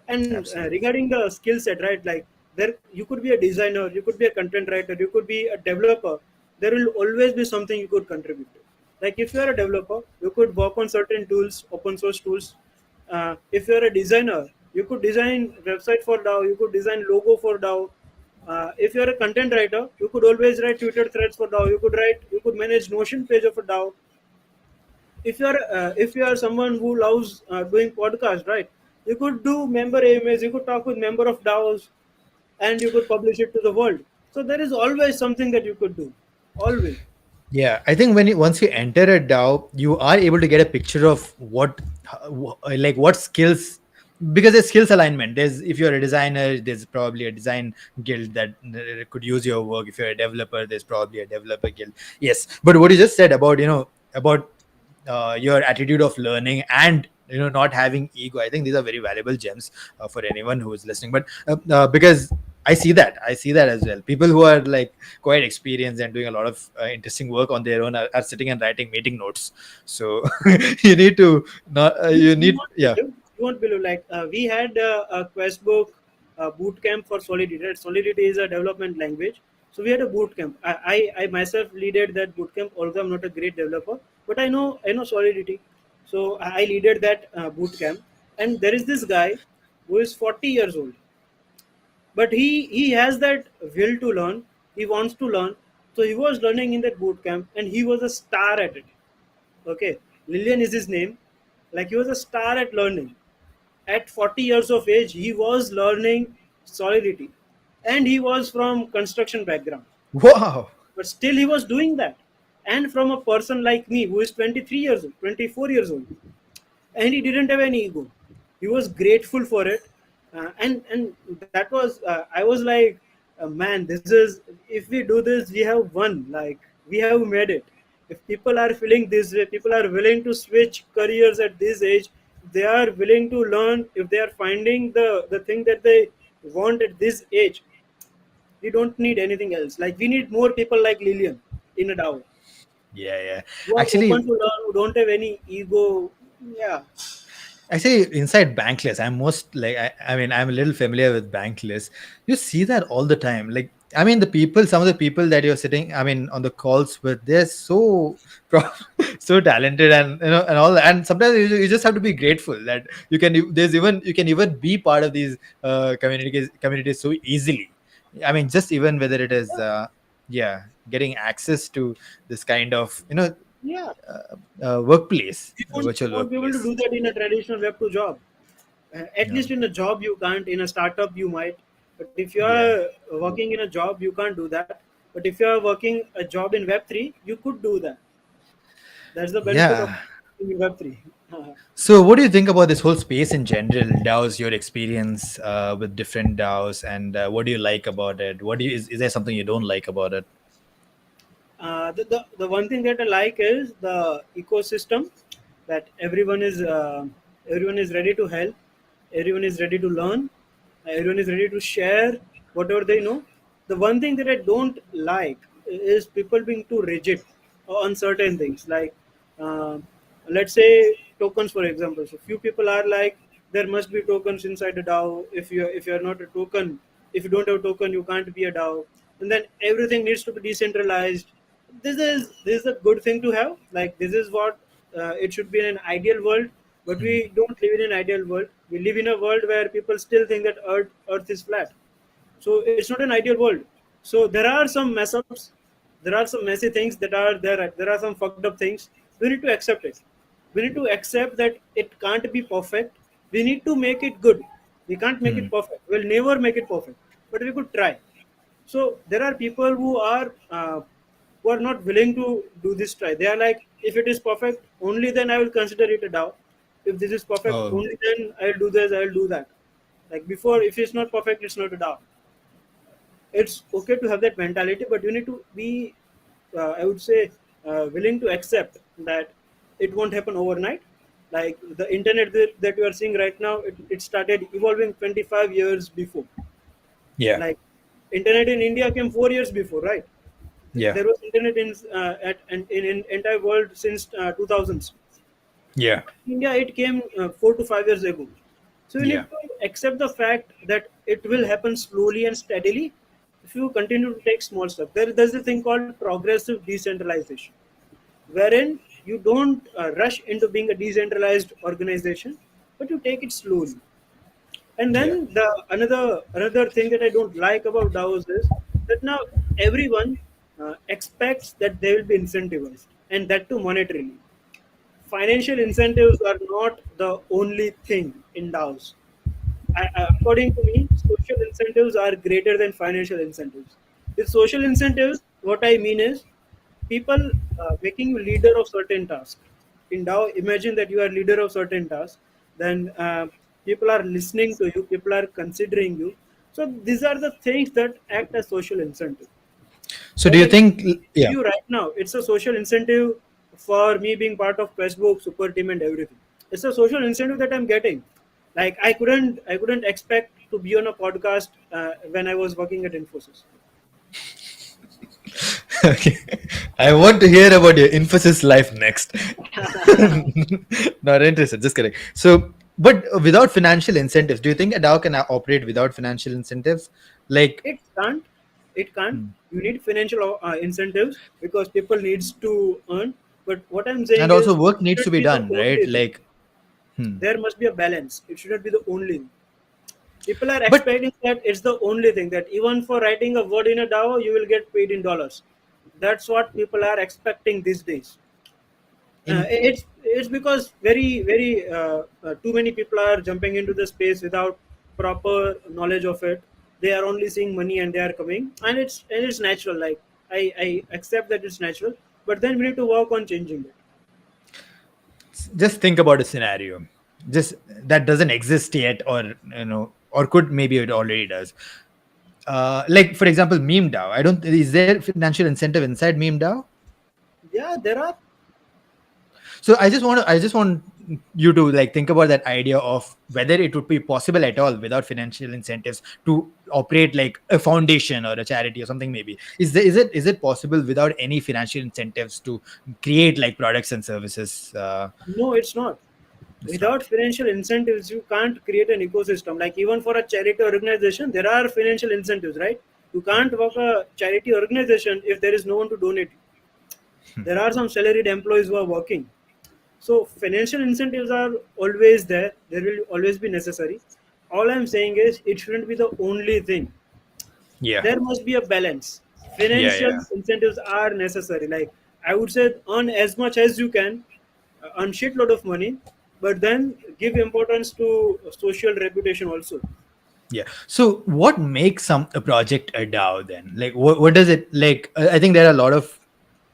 And Absolutely. regarding the skill set, right, like there you could be a designer, you could be a content writer, you could be a developer. There will always be something you could contribute to. Like if you are a developer, you could work on certain tools, open source tools. If you are a designer, you could design website for DAO, you could design logo for DAO. If you are a content writer, you could always write Twitter threads for DAO. You could manage Notion page of a DAO. If you are someone who loves doing podcast, right? You could do member AMAs, you could talk with member of DAOs, and you could publish it to the world. So there is always something that you could do, always. Yeah, I think once you enter a DAO, you are able to get a picture of like what skills, because there's skills alignment. There's, if you're a designer, there's probably a design guild that could use your work. If you're a developer, there's probably a developer guild. Yes, but what you just said about, about your attitude of learning and, not having ego, I think these are very valuable gems for anyone who is listening. But because I see that as well, people who are like quite experienced and doing a lot of interesting work on their own are sitting and writing meeting notes. So you need to not You, you you need won't yeah. believe, you won't believe. Like we had a Questbook boot camp for Solidity. Right? Solidity is a development language. So we had a boot camp. I myself leaded that boot camp. Although I'm not a great developer, but I know Solidity. So I leaded that boot camp. And there is this guy who is 40 years old, but he has that will to learn. He wants to learn. So he was learning in that boot camp, and he was a star at it. Okay, Lillian is his name. Like he was a star at learning. At 40 years of age, he was learning Solidity, and he was from construction background, Wow. but still he was doing that. And from a person like me who is 23 years old, 24 years old, and he didn't have any ego. He was grateful for it, and that was I was like, man, this is, if we do this, we have won. Like we have made it. If people are feeling this way, people are willing to switch careers at this age. They are willing to learn. If they are finding the thing that they want at this age, we don't need anything else. Like we need more people like Lillian in a DAO Yeah, yeah. who are open Actually, to learn, who don't have any ego. Yeah. Actually, inside Bankless, I'm most like I mean, I'm a little familiar with Bankless. You see that all the time. Like, I mean, some of the people that you're sitting, I mean, on the calls with, they're so so talented, and and all that. And sometimes you just have to be grateful that you can even be part of these communities so easily. I mean, just even whether it is yeah, getting access to this kind of Yeah, workplace, you virtual won't be able to workplace. do that in a traditional Web 2 job. At Yeah. least in a job, you can't. In a startup, you might. But if you Yeah. are working in a job, you can't do that. But if you are working a job in Web 3, you could do that. That's the benefit of Yeah. working in Web 3. So, what do you think about this whole space in general? DAOs, your experience with different DAOs, and what do you like about it? Is there something you don't like about it? The one thing that I like is the ecosystem, that everyone is ready to help, everyone is ready to learn, everyone is ready to share whatever they know. The one thing that I don't like is people being too rigid on certain things. Like uh, let's say tokens, for example. So few people are like, there must be tokens inside the DAO. If you're not a token, if you don't have a token, you can't be a DAO. And then everything needs to be decentralized. This is a good thing to have. Like this is what it should be in an ideal world. But we Mhm. don't live in an ideal world. We live in a world where people still think that Earth is flat. So it's not an ideal world. So there are some mess ups, there are some messy things that are there. There are some fucked up things. We need to accept it. We need to accept that it can't be perfect. We need to make it good. We can't make Hmm. it perfect. We'll never make it perfect, but we could try. So there are people who are not willing to do this try. They are like, if it is perfect, only then I will consider it a DAO. If this is perfect, Oh, only then I'll do this. I'll do that. Like before, if it's not perfect, it's not a DAO. It's okay to have that mentality, but you need to be, I would say, willing to accept that it won't happen overnight. Like the internet that you are seeing right now, it started evolving 25 years before. yeah, Like internet in India came 4 years before, right? yeah, There was internet in entire world since 2000s. yeah, India, it came 4 to 5 years ago. So you yeah, need to accept the fact that it will happen slowly and steadily if you continue to take small steps. There's a thing called progressive decentralization, wherein you don't rush into being a decentralized organization, but you take it slowly. And yeah, then the another thing that I don't like about DAOs is that now everyone expects that they will be incentivized, and that too monetarily. financial incentives are not the only thing in DAOs. According to me, social incentives are greater than financial incentives. With social incentives, what I mean is people making you leader of certain tasks. In DAO, imagine that you are leader of certain tasks, then people are listening to you, people are considering you. So these are the things that act as social incentive. So do Like you I think? give Yeah. you right now, it's a social incentive for me being part of Questbook, Super Team, and everything. It's a social incentive that I'm getting. Like I couldn't expect to be on a podcast when I was working at Infosys. Okay. I want to hear about your Infosys life next. Not interested. Just kidding. So, but without financial incentives, do you think a DAO can operate without financial incentives? Like, It can't. It can't. hmm. You need financial incentives because people needs to earn. But what I'm And saying also is, work it needs to shouldn't be be the done, right? only thing. Like, hmm. There must be a balance. It shouldn't be the only thing. People are But expecting that it's the only thing, that even for writing a word in a DAO, you will get paid in dollars. That's what people are expecting these days. in It's because very too many people are jumping into the space without proper knowledge of it. They are only seeing money and they are coming, and it's natural. Like I accept that it's natural, but then we need to work on changing it. just think about a scenario, just that doesn't exist yet, or or could maybe it already does. Like for example, meme DAO. I don't. Is there financial incentive inside meme DAO? Yeah, there are. So I just want you to like think about that idea of whether it would be possible at all without financial incentives to operate like a foundation or a charity or something. Maybe is it possible without any financial incentives to create like products and services? No, it's not. It's Without not. financial incentives, you can't create an ecosystem. Like even for a charity organization, there are financial incentives, right? You Hmm. can't work a charity organization if there is no one to donate. There are some salaried employees who are working. So financial incentives are always there. There will always be necessary. All I'm saying is it shouldn't be the only thing. Yeah. There must be a balance. Yeah. Financial Yeah. incentives are necessary. Like I would say, earn as much as you can, earn shitload of money, but then give importance to social reputation also. Yeah. So what makes a project a DAO then? Like what does it like? I think there are a lot of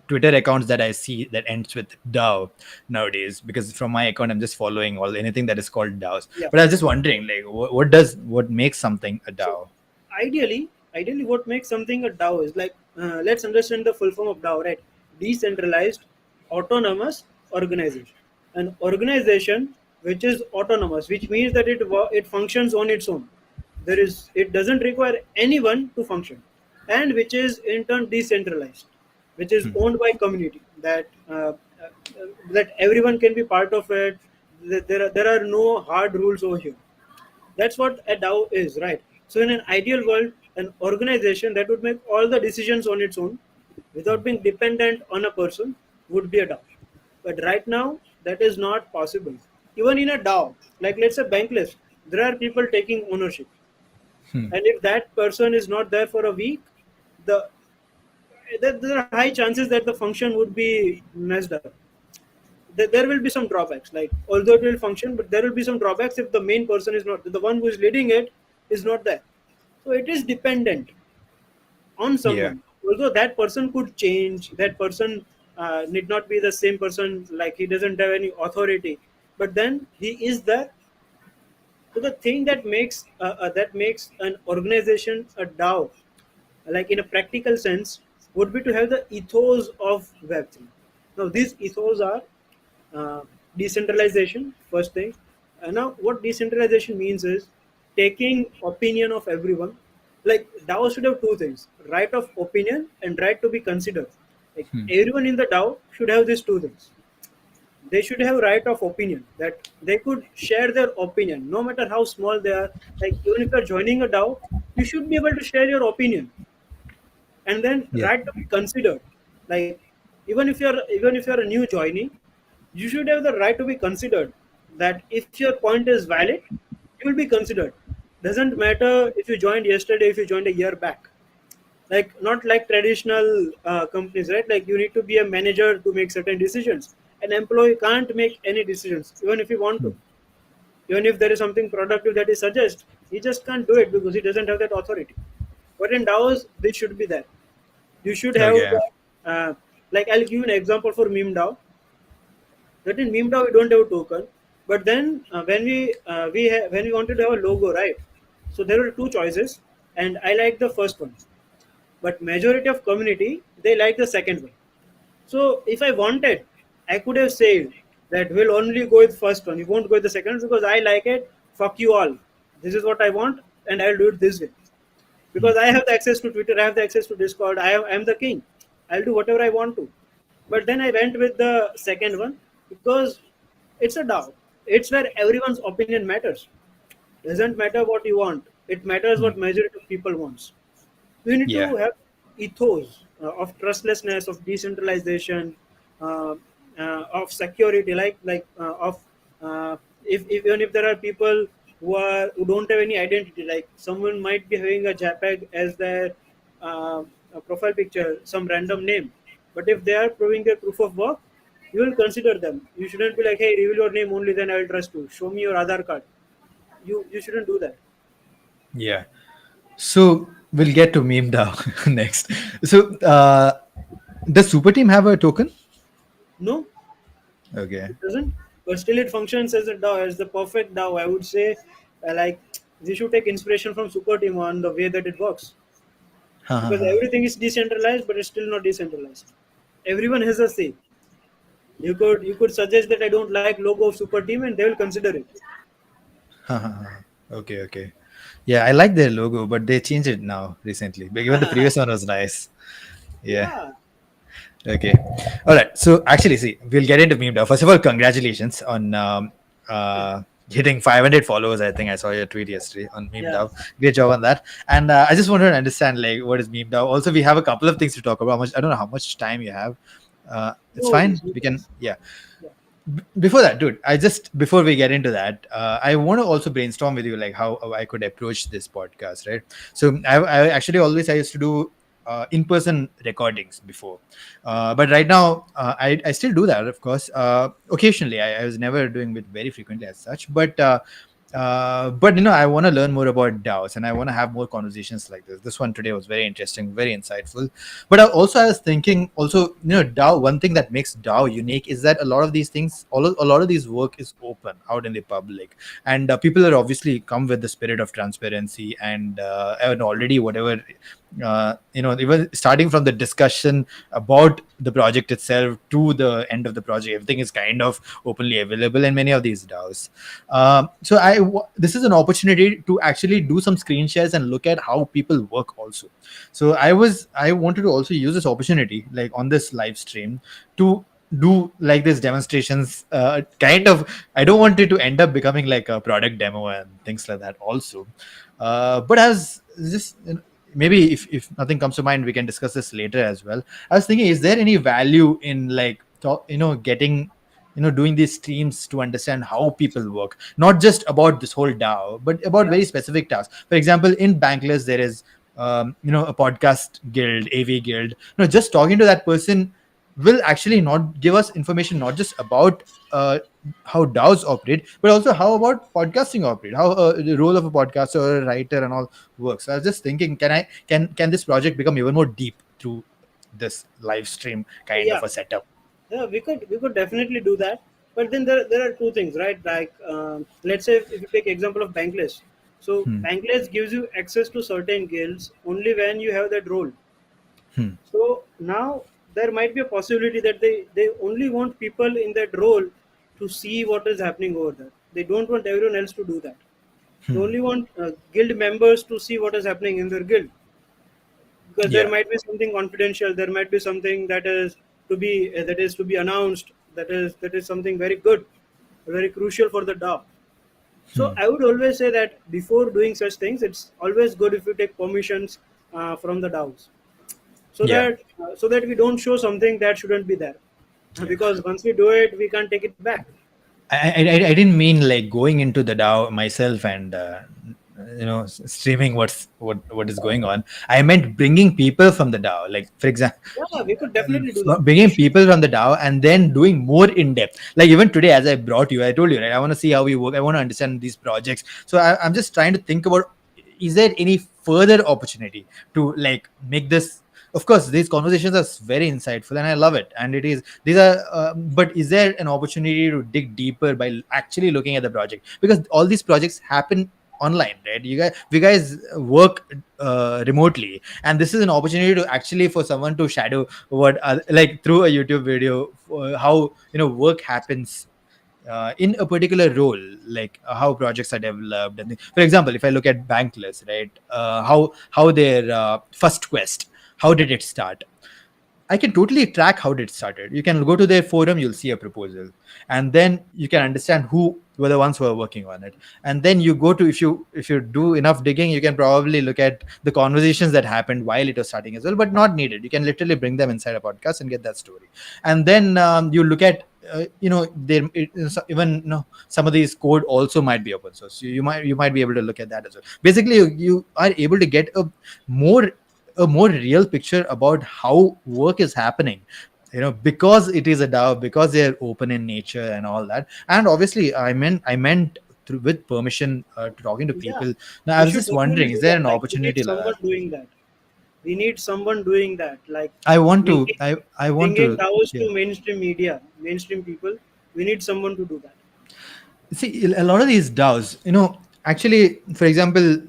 Twitter accounts that I see that ends with DAO nowadays, because from my account I'm just following all anything that is called DAOs. Yeah. But I was just wondering, like, what makes something a So DAO? ideally, what makes something a DAO is like, let's understand the full form of DAO, right? Decentralized Autonomous Organization. An organization which is autonomous, which means that it functions on its own. It doesn't require anyone to function, and which is in turn decentralized, which is owned by community. That everyone can be part of it. There are no hard rules over here. That's what a DAO is, right? So, in an ideal world, an organization that would make all the decisions on its own without being dependent on a person would be a DAO. But right now, that is not possible. Even in a DAO, like let's say bank list, there are people taking ownership. And if that person is not there for a week, the there are high chances that the function would be messed up. There will be some drawbacks. Like although it will function, but there will be some drawbacks if the main person is not, the one who is leading it is not there. So it is dependent on Yeah. someone. Although that person could change, that person need not be the same person. Like he doesn't have any authority, but then he is there. So the thing that makes an organization a DAO, like in a practical sense, would be to have the ethos of Web3. Now these ethos are uh, decentralization, first thing. Now what decentralization means is taking opinion of everyone. Like DAO should have two things: right of opinion and right to be considered. Like everyone in the DAO should have these two things. They should have right of opinion, that they could share their opinion no matter how small they are. Like even if you're joining a DAO, you should be able to share your opinion, and then Yeah. right to be considered. Like even if you're a new joinee, you should have the right to be considered. That if your point is valid, you will be considered. Doesn't matter if you joined yesterday, if you joined a year back. Like not like traditional companies, right? Like you need to be a manager to make certain decisions. an employee can't make any decisions, even if he want to. Even if there is something productive that he suggests, he just can't do it because he doesn't have that authority. But in DAOs, this should be there. You should have Okay. that. Like I'll give you an example for meme DAO. That in meme DAO we don't have a token, but then when we wanted to have a logo, right? So there were two choices, and I like the first one, but majority of community they like the second one. So if I wanted, I could have said that we'll only go with first one. We won't go with the second because I like it. Fuck you all. This is what I want, and I'll do it this way because I have the access to Twitter. I have the access to Discord. I'm the king. I'll do whatever I want to. But then I went with the second one because it's a DAO. It's where everyone's opinion matters. Doesn't matter what you want. It matters what majority of people wants. We need Yeah. to have ethos of trustlessness, of decentralization, uh, of security. Of if even if there are people who don't have any identity, like someone might be having a JPEG as their a profile picture, some random name, but if they are proving their proof of work, you will consider them. You shouldn't be like, hey, reveal your name only, then I will trust you. Show me your Aadhaar card. You shouldn't do that. Yeah. So we'll get to meme DAO next. So does Super Team have a token? No, Okay. it doesn't. But still, it functions as a DAO, as the perfect DAO. I would say, like we should take inspiration from Super Team on the way that it works, Ha, ha, because ha. everything is decentralized, but it's still not decentralized. Everyone has a say. You could suggest that I don't like logo of Super Team, and they will consider it. Ha, ha, ha. Okay, okay. Yeah, I like their logo, but they changed it now recently. But even the previous one was nice. Yeah. Yeah. Okay. All right. So actually, see, we'll get into meme DAO. First of all, congratulations on hitting 500 followers. I think I saw your tweet yesterday on meme Yeah. DAO. Great job on that. And I just wanted to understand, like, what is meme DAO. Also, we have a couple of things to talk about. I don't know how much time you have. It's No worries. fine. No We can. worries. Yeah. Yeah. Before that, dude, before we get into that, I want to also brainstorm with you, like how I could approach this podcast, right? So I actually always I used to do in-person recordings before, but right now I still do that, of course, occasionally. I was never doing it very frequently as such, but I want to learn more about DAOs, and I want to have more conversations like this. This one today was very interesting, very insightful. But I was thinking also, DAO. One thing that makes DAO unique is that a lot of these things, a lot of these work is open out in the public, and people are obviously come with the spirit of transparency and already whatever. Even starting from the discussion about the project itself to the end of the project, everything is kind of openly available in many of these DAOs. This is an opportunity to actually do some screen shares and look at how people work also. So I wanted to also use this opportunity, like on this live stream, to do like these demonstrations. Kind of, I don't want it to end up becoming like a product demo and things like that also. But as just maybe if nothing comes to mind, we can discuss this later as well. I was thinking, is there any value in like getting doing these streams to understand how people work, not just about this whole DAO, but about Yeah. very specific tasks. For example, in Bankless there is a podcast guild, AV guild. Just talking to that person will actually not give us information, not just about how DAOs operate, but also how about podcasting operate, how the role of a podcaster or a writer and all works. So I was just thinking, can this project become even more deep through this live stream kind Yeah. of a setup? Yeah. We could definitely do that. But then there are two things, right? Like let's say if you take example of Bankless. So Hmm. Bankless gives you access to certain guilds only when you have that role. Hmm. So now there might be a possibility that they only want people in that role to see what is happening over there. They don't want everyone else to do that. They Hmm. only want guild members to see what is happening in their guild, because there Yeah. might be something confidential. There might be something that is to be announced. That is something very good, very crucial for the DAO. So Hmm. I would always say that before doing such things, it's always good if you take permissions from the DAOs, so Yeah. that we don't show something that shouldn't be there. Yeah. Because once we do it, we can't take it back. I didn't mean like going into the DAO myself and streaming what is going on. I meant bringing people from the DAO, like for example, Yeah, we could definitely do that. We bringing should. people from the DAO and then doing more in depth. Like even today, as I brought you, I told you, right? I want to see how we work. I want to understand these projects. So I'm just trying to think about, is there any further opportunity to like make this. Of course, these conversations are very insightful, and I love it. And it is these are, but is there an opportunity to dig deeper by actually looking at the project? Because all these projects happen online, right? You guys work remotely, and this is an opportunity to actually for someone to shadow what like through a YouTube video, how work happens in a particular role, like how projects are developed. And for example, if I look at Bankless, right, how their first quest, how did it start? I can totally track how it started. You can go to their forum, you'll see a proposal, and then you can understand who were the ones who are working on it. And then you go to, if you do enough digging, you can probably look at the conversations that happened while it was starting as well, but not needed. You can literally bring them inside a podcast and get that story. And then you look at there even some of these code also might be open source. You might be able to look at that as well. Basically, you are able to get more a more real picture about how work is happening, because it is a DAO, because they're open in nature and all that. And obviously, I meant through, with permission, to talking to Yeah, people. Now, I we was should just definitely wondering, is do there that. an Like we need opportunity like someone that? doing that. We need someone doing that. Like I want to. making I want bringing to. DAOs Yeah. to mainstream media, mainstream people. We need someone to do that. See, a lot of these DAOs, actually, for example,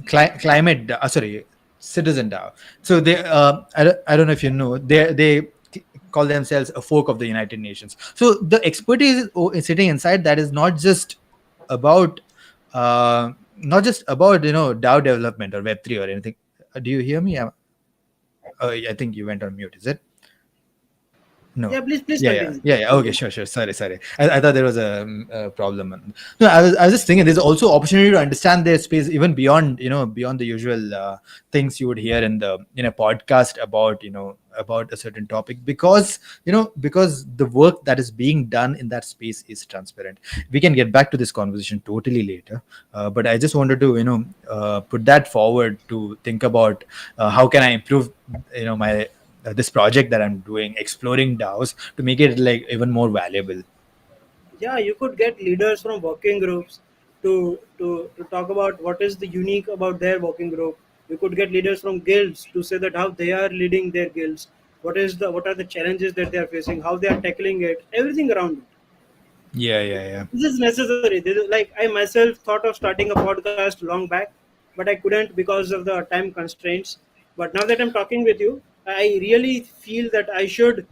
climate, sorry, citizen DAO. So I don't know if you know, they call themselves a fork of the United Nations. So the expertise is sitting inside that is about, not just about DAO development or Web3 or anything. Do you hear me? I think you went on mute. Is it? No. Yeah, please Yeah, yeah, continue. yeah, Please yeah. Okay, continue. sure. Sorry. I thought there was a problem. No, I was just thinking there's also opportunity to understand their space even beyond the usual things you would hear in a podcast about a certain topic, because the work that is being done in that space is transparent. We can get back to this conversation totally later, but I just wanted to put that forward to think about how can I improve my this project that I'm doing, exploring DAOs, to make it like even more valuable. Yeah, you could get leaders from working groups to talk about what is the unique about their working group. You could get leaders from guilds to say that how they are leading their guilds, what are the challenges that they are facing, how they are tackling it, everything around it. Yeah, yeah, yeah. This is necessary. Like I myself thought of starting a podcast long back, but I couldn't because of the time constraints. But now that I'm talking with you, I really feel that I should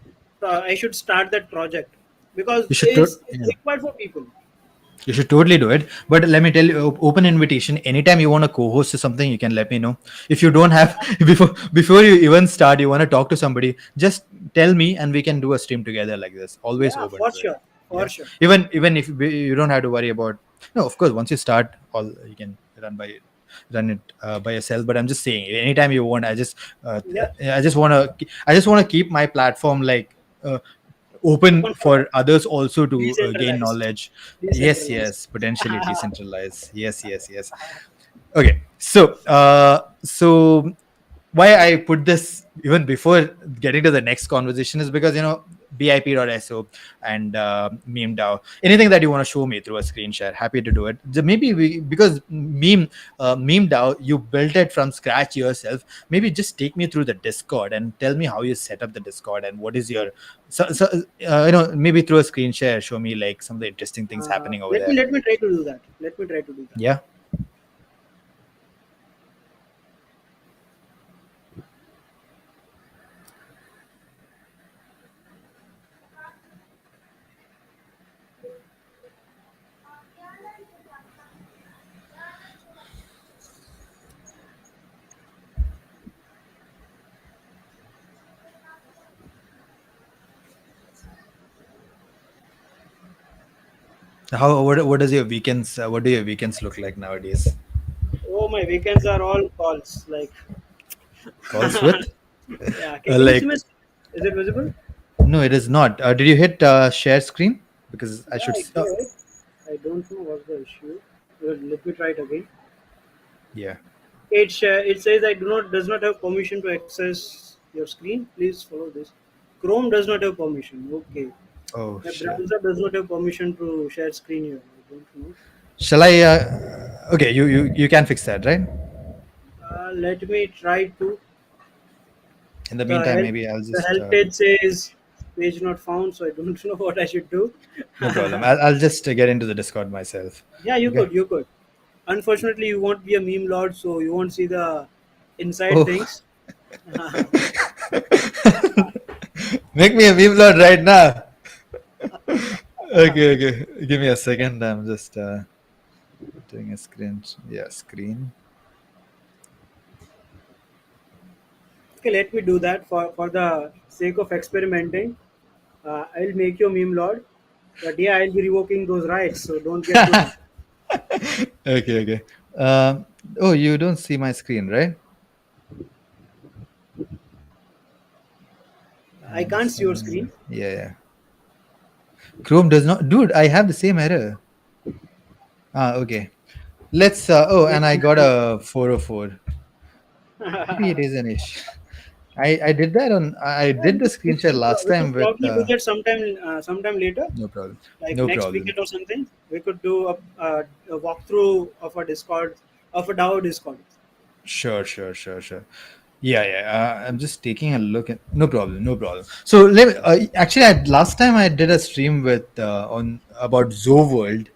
start that project because You should, it's yeah. required for people. You should totally do it. But let me tell you, open invitation. Anytime you want to co-host to something, you can let me know. If you don't have before you even start, you want to talk to somebody, just tell me, and we can do a stream together like this. Always Yeah, open for to it. sure, for Yeah. sure. Even if you don't have to worry about. No, of course, once you start, all you can run it by yourself. But I'm just saying, anytime you want, Yeah, I just want to keep my platform like. Open open for for all. others also to gain Decentralized, knowledge. Yes, decentralized. yes, potentially decentralized. Yes. Okay, so why I put this even before getting to the next conversation is because bip.so and meme DAO. Anything that you want to show me through a screen share, happy to do it. Maybe because meme DAO, you built it from scratch yourself. Maybe just take me through the Discord and tell me how you set up the Discord and what is your maybe through a screen share, show me like some of the interesting things happening over Let me there. let me try to do that. Let me try to do that. Yeah. What does your weekends what do your weekends look like nowadays? Oh, my weekends are all calls. Like, Calls with yeah. Can you see my like, screen? Is it visible? no, it is not. Did you hit share screen? Because I Yeah, should I did. I don't know what's the issue. Let me try it again. Yeah. It says I do not does not have permission to access your screen. Please follow this. Chrome does not have permission. Okay. Oh The shit. browser does not have permission to share screen here. I don't know. Shall I? Okay, you can fix that, right? Let me try to. In the The meantime, help maybe I'll the just. help page says page not found, so I don't know what I should do. No problem. I'll just get into the Discord myself. Yeah, you Okay. could, you could. Unfortunately, you won't be a meme lord, so you won't see the inside Oh, things. make me a meme lord right now. Okay, okay. Give me a second. I'm just doing a screen. Yeah, screen. Okay, let me do that for the sake of experimenting. I'll make you a meme lord, but yeah, I'll be revoking those rights, so don't get too happy. Okay, okay. Oh, you don't see my screen, right? I can't see your screen. Yeah, yeah. Chrome does not. Dude, I have the same error. Ah, okay. Let's. Oh, and I got a 404. Maybe it is an issue. I did that on. I Yeah, did the screenshot last we could time with. probably do that sometime later, No problem. like No next problem. weekend or something. We could do a walkthrough of a Discord, of a DAO Discord. Sure, sure, sure, sure. Yeah, yeah. I'm just taking a look at. No problem, no problem. So actually, last time I did a stream with on about Zoo World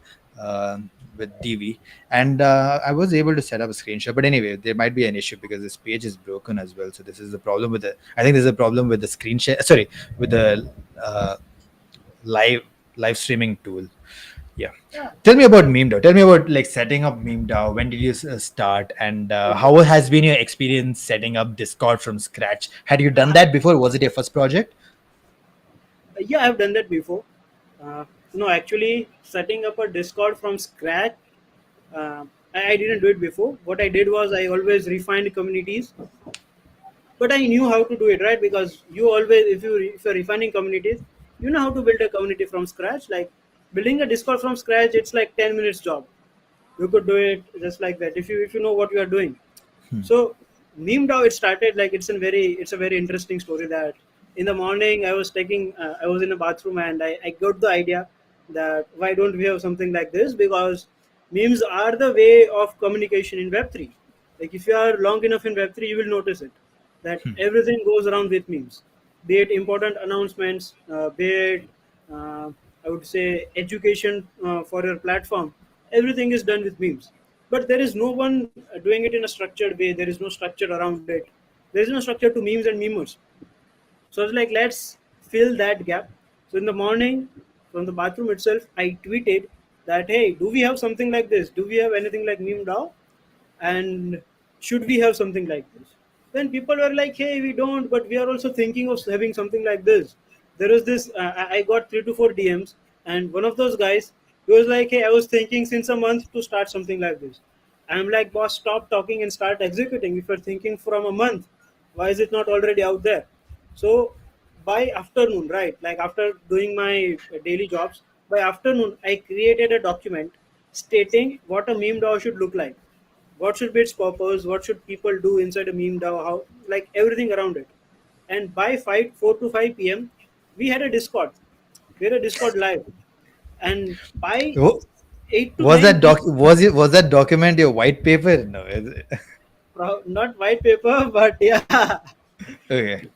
with DV, and I was able to set up a screenshot. But anyway, there might be an issue because this page is broken as well. So this is the problem with the. I think there's a problem with the screen share. Sorry, with the live live streaming tool. Yeah. Yeah. Tell me about MemeDAO. Tell me about like setting up MemeDAO. When did you start, and Okay. how has been your experience setting up Discord from scratch? Had you done that before? Was it your first project? Yeah, I've done that before. Uh, no, actually, setting up a Discord from scratch, I didn't do it before. What I did was I always refined communities, but I knew how to do it, right? Because you always, if you're refining communities, you know how to build a community from scratch. Like building a Discord from scratch, it's like 10 minutes job. You could do it just like that if you know what you are doing. So meme DAO, it started like it's a very interesting story that in the morning I was in a bathroom and I got the idea that why don't we have something like this, because memes are the way of communication in Web3. Like if you are long enough in Web3, you will notice it that everything goes around with memes, be it important announcements, be it uh, I would say education for your platform. Everything is done with memes, but there is no one doing it in a structured way. There is no structure around it. There is no structure to memes and memers. So I was like, let's fill that gap. So in the morning, from the bathroom itself, I tweeted that, hey, do we have something like this? Do we have anything like meme DAO? And should we have something like this? Then people were like, hey, we don't, but we are also thinking of having something like this. There was this, I got 3 to 4 DMs, and one of those guys, he was like, hey, I was thinking since a month to start something like this. I'm like, boss, stop talking and start executing. If you're thinking from a month, why is it not already out there? So by afternoon, right, like after doing my daily jobs, by afternoon, I created a document stating what a meme DAO should look like, what should be its purpose, what should people do inside a meme DAO, how, like everything around it. And by 4 to 5 p.m., we had a Discord. We had a Discord live, and by Wo- 8 to Was 9 that p.m. was that document your white paper? No. Not white paper, but yeah. Okay.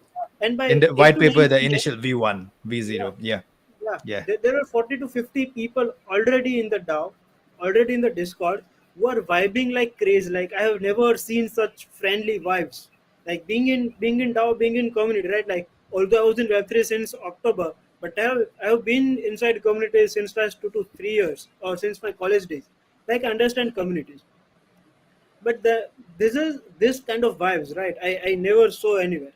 And In by the 8 white to paper, 9 the p.m., initial V1, yeah, V0. Yeah. yeah, Yeah. there were 40 to 50 people already in the DAO, already in the Discord, who are vibing like crazy. Like I have never seen such friendly vibes. Like being in DAO, being in community, right? Like although I was in Web3 since October, but I have been inside community since last 2 to 3 years or since my college days. Like I understand communities, but this kind of vibes, right? I never saw anywhere.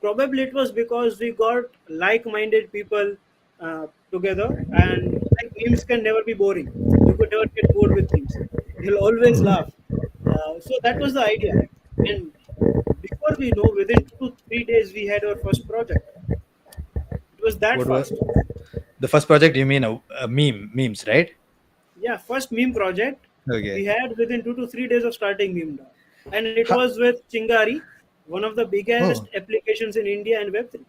Probably it was because we got like-minded people together, and like memes can never be boring. You could never get bored with memes. You'll always laugh. So that was the idea. And before we know, within 2 to 3 days, we had our first project. It was that What was fast. the first project? You mean a memes, right? Yeah, first meme project. We Okay. had within 2 to 3 days of starting meme DAO, and it Ha- was with Chingari, one of the biggest oh. applications in India and Web3.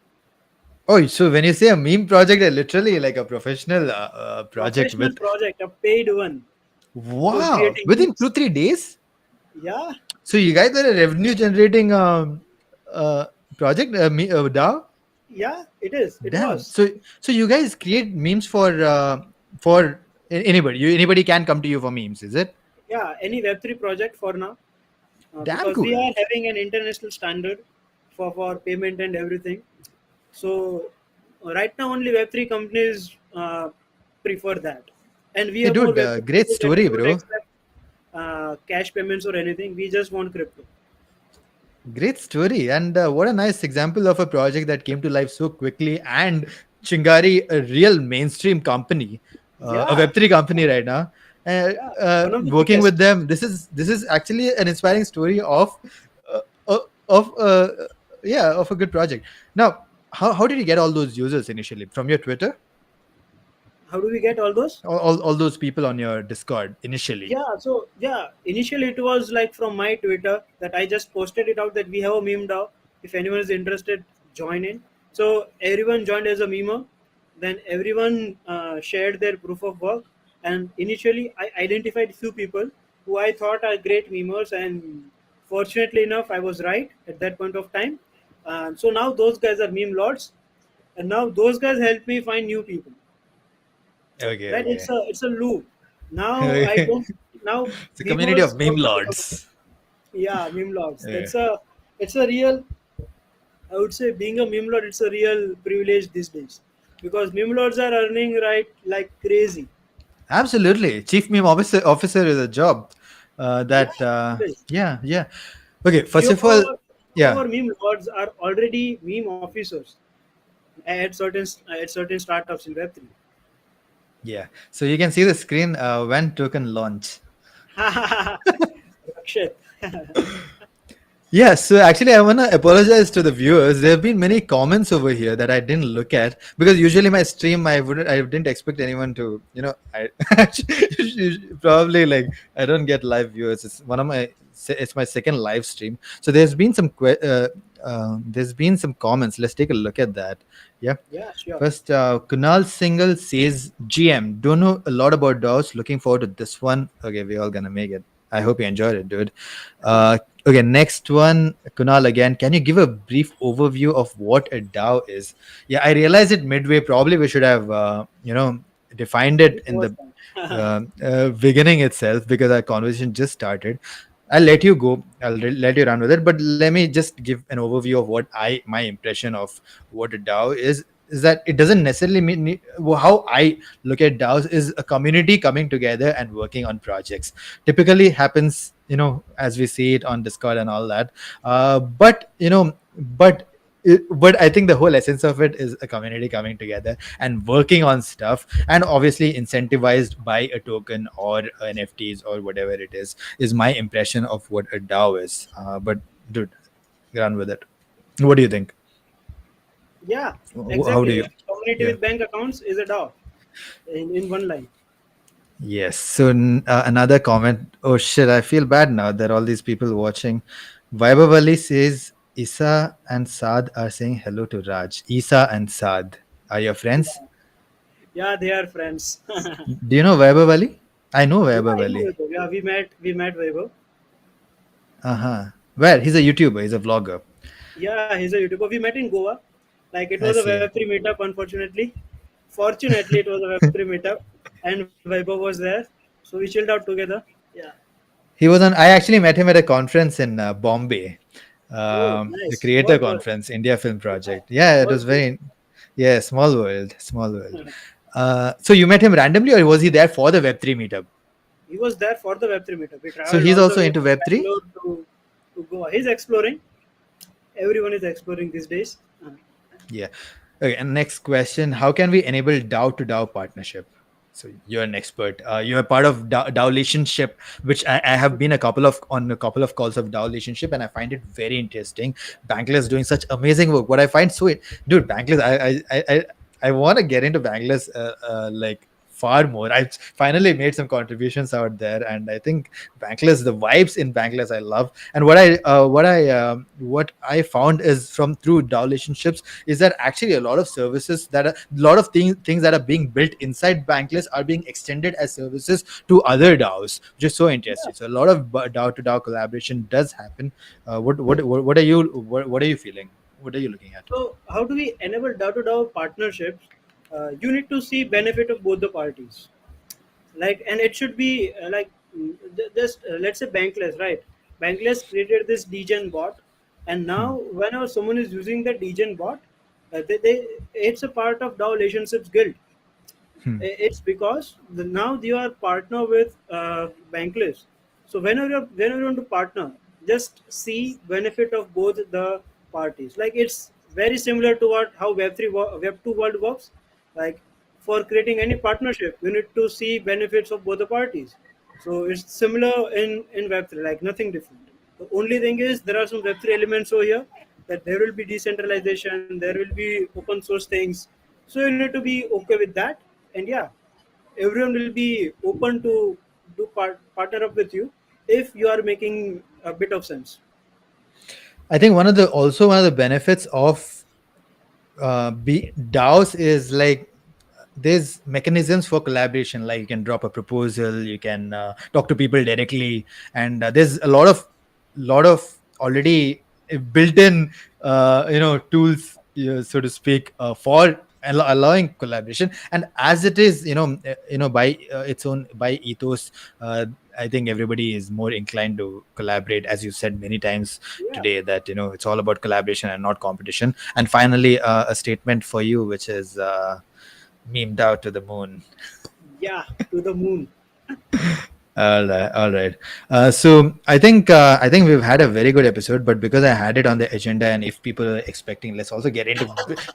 Oh, so when you say a meme project, literally like a professional project Professional with project, a paid one for wow creating within memes. 2 3 days. Yeah, So you guys are a revenue generating project, DAO. yeah, it is. It Damn. was. So you guys create memes for anybody. Anybody can come to you for memes, is it? Yeah, any Web3 project for now, Damn because we cool. are having an international standard for payment and everything. So right now, only Web3 companies prefer that, and we Hey, are more dude, Web3 great people that we story, don't bro. accept cash payments or anything. We just want crypto. Great story. And what a nice example of a project that came to life so quickly. And Chingari, a real mainstream company, a Yeah, Web3 company right now. yeah, one of the Working with biggest. them, this is actually an inspiring story uh, uh, of yeah, of a good project. Now, how did you get all those users initially from your Twitter? How do we get all those? All those people on your Discord initially. Yeah, so yeah, initially it was like from my Twitter that I just posted it out that we have a meme DAO. If anyone is interested, join in. So everyone joined as a memer. Then everyone shared their proof of work. And initially, I identified few people who I thought are great memers, and fortunately enough, I was right at that point of time. So now those guys are meme lords, and now those guys help me find new people. Okay, Right? okay. It's a loop. Now I don't. Now It's a community memers of meme also become, lords. yeah, meme lords. Yeah. It's a real, I would say, being a meme lord, it's a real privilege these days, because meme lords are earning right like crazy. Absolutely. Chief meme officer is a job Yeah, that it is. yeah, yeah. Okay, first Few of of all, our yeah, meme lords are already meme officers at certain startups in Web3. yeah. So you can see the screen when token launch. Shit. Yeah, so actually, I want to apologize to the viewers. There have been many comments over here that I didn't look at because usually my stream, I didn't expect anyone to, I probably like I don't get live viewers. It's my second live stream. So there's been some comments. Let's take a look at that. Yeah. Yeah, sure. First, Kunal Singhal says, GM, don't know a lot about DAOs. Looking forward to this one. Okay, we're all going to make it. I hope you enjoyed it, dude. Okay, next one, Kunal again. Can you give a brief overview of what a DAO is? Yeah, I realized it midway. Probably we should have, defined it in Before the that. beginning itself because our conversation just started. I'll let you go. Let you run with it. But let me just give an overview of my impression of what a DAO is that it doesn't necessarily mean how I look at DAOs is a community coming together and working on projects. Typically happens, as we see it on Discord and all that. But I think the whole essence of it is a community coming together and working on stuff, and obviously incentivized by a token or NFTs or whatever it is my impression of what a DAO is. But dude, run with it. What do you think? Yeah, How do exactly. you? A community Yeah. with bank accounts is a DAO in one line. Yes. So another comment. Oh shit! I feel bad now. There are all these people watching. Vaibhavali says Isa and Saad are saying hello to Raj. Isa and Saad are your friends? Yeah, yeah, they are friends. Do you know Vaibhavali? I know Yeah, I know Vaibhavali. Vaibhav. Yeah, we met Vaibhav. Uh huh. Where? He's a YouTuber. He's a vlogger. Yeah, he's a YouTuber. We met in Goa. Like it I was a see. Web3 meetup. Unfortunately, fortunately, it was a Web3 meetup, and Vaibhav was there. So we chilled out together. Yeah. He was on. I actually met him at a conference in Bombay, Oh, the nice. Creator What was? Conference, India Film Yeah, Project. Yeah, it was was good. very. Yeah, small world, small world. So you met him randomly, or was he there for the Web3 meetup? He was there for the Web3 meetup. He So traveled he's all the also way into from Web3. Bangalore to Goa. He's exploring. Everyone is exploring these days. Yeah. Okay. And next question: how can we enable DAO to DAO partnership? So you're an expert. You're a part of DAO relationship, which I have been a couple of calls of DAO relationship, and I find it very interesting. Bankless is doing such amazing work. What I find dude, Bankless, I want to get into Bankless like far more. I've finally made some contributions out there, and I think Bankless, the vibes in Bankless, I love. And what I found is from through DAO relationships is that actually a lot of services that are, a lot of things that are being built inside Bankless are being extended as services to other DAOs, which is so interesting. So a lot of DAO to DAO collaboration does happen. What are you feeling? What are you looking at? So how do we enable DAO-to-DAO partnerships? You need to see benefit of both the parties. Like, and it should be just let's say Bankless, right? Bankless created this degen bot, and Hmm. now whenever someone is using the degen bot, it's a part of DAO relationships guild. Hmm. It's because now you are partner with Bankless. So whenever you want to partner, just see benefit of both the parties. Like, it's very similar to what how Web 2 world works. Like, for creating any partnership, you need to see benefits of both the parties. So it's similar in Web 3, like nothing different. The only thing is there are some Web 3 elements over here, that there will be decentralization, there will be open source things. So you need to be okay with that. And yeah, everyone will be open to partner up with you if you are making a bit of sense. I think one of the benefits of DAOs is like there's mechanisms for collaboration. Like you can drop a proposal, you can talk to people directly, and there's a lot of already built-in tools, so to speak, for allowing collaboration. And as it is, by its own by ethos, I think everybody is more inclined to collaborate, as you said many times Yeah, today, that it's all about collaboration and not competition. And finally, a statement for you, which is memed out to the moon. yeah, to the moon. All right, all right. So I think we've had a very good episode, but because I had it on the agenda, and if people are expecting, let's also get into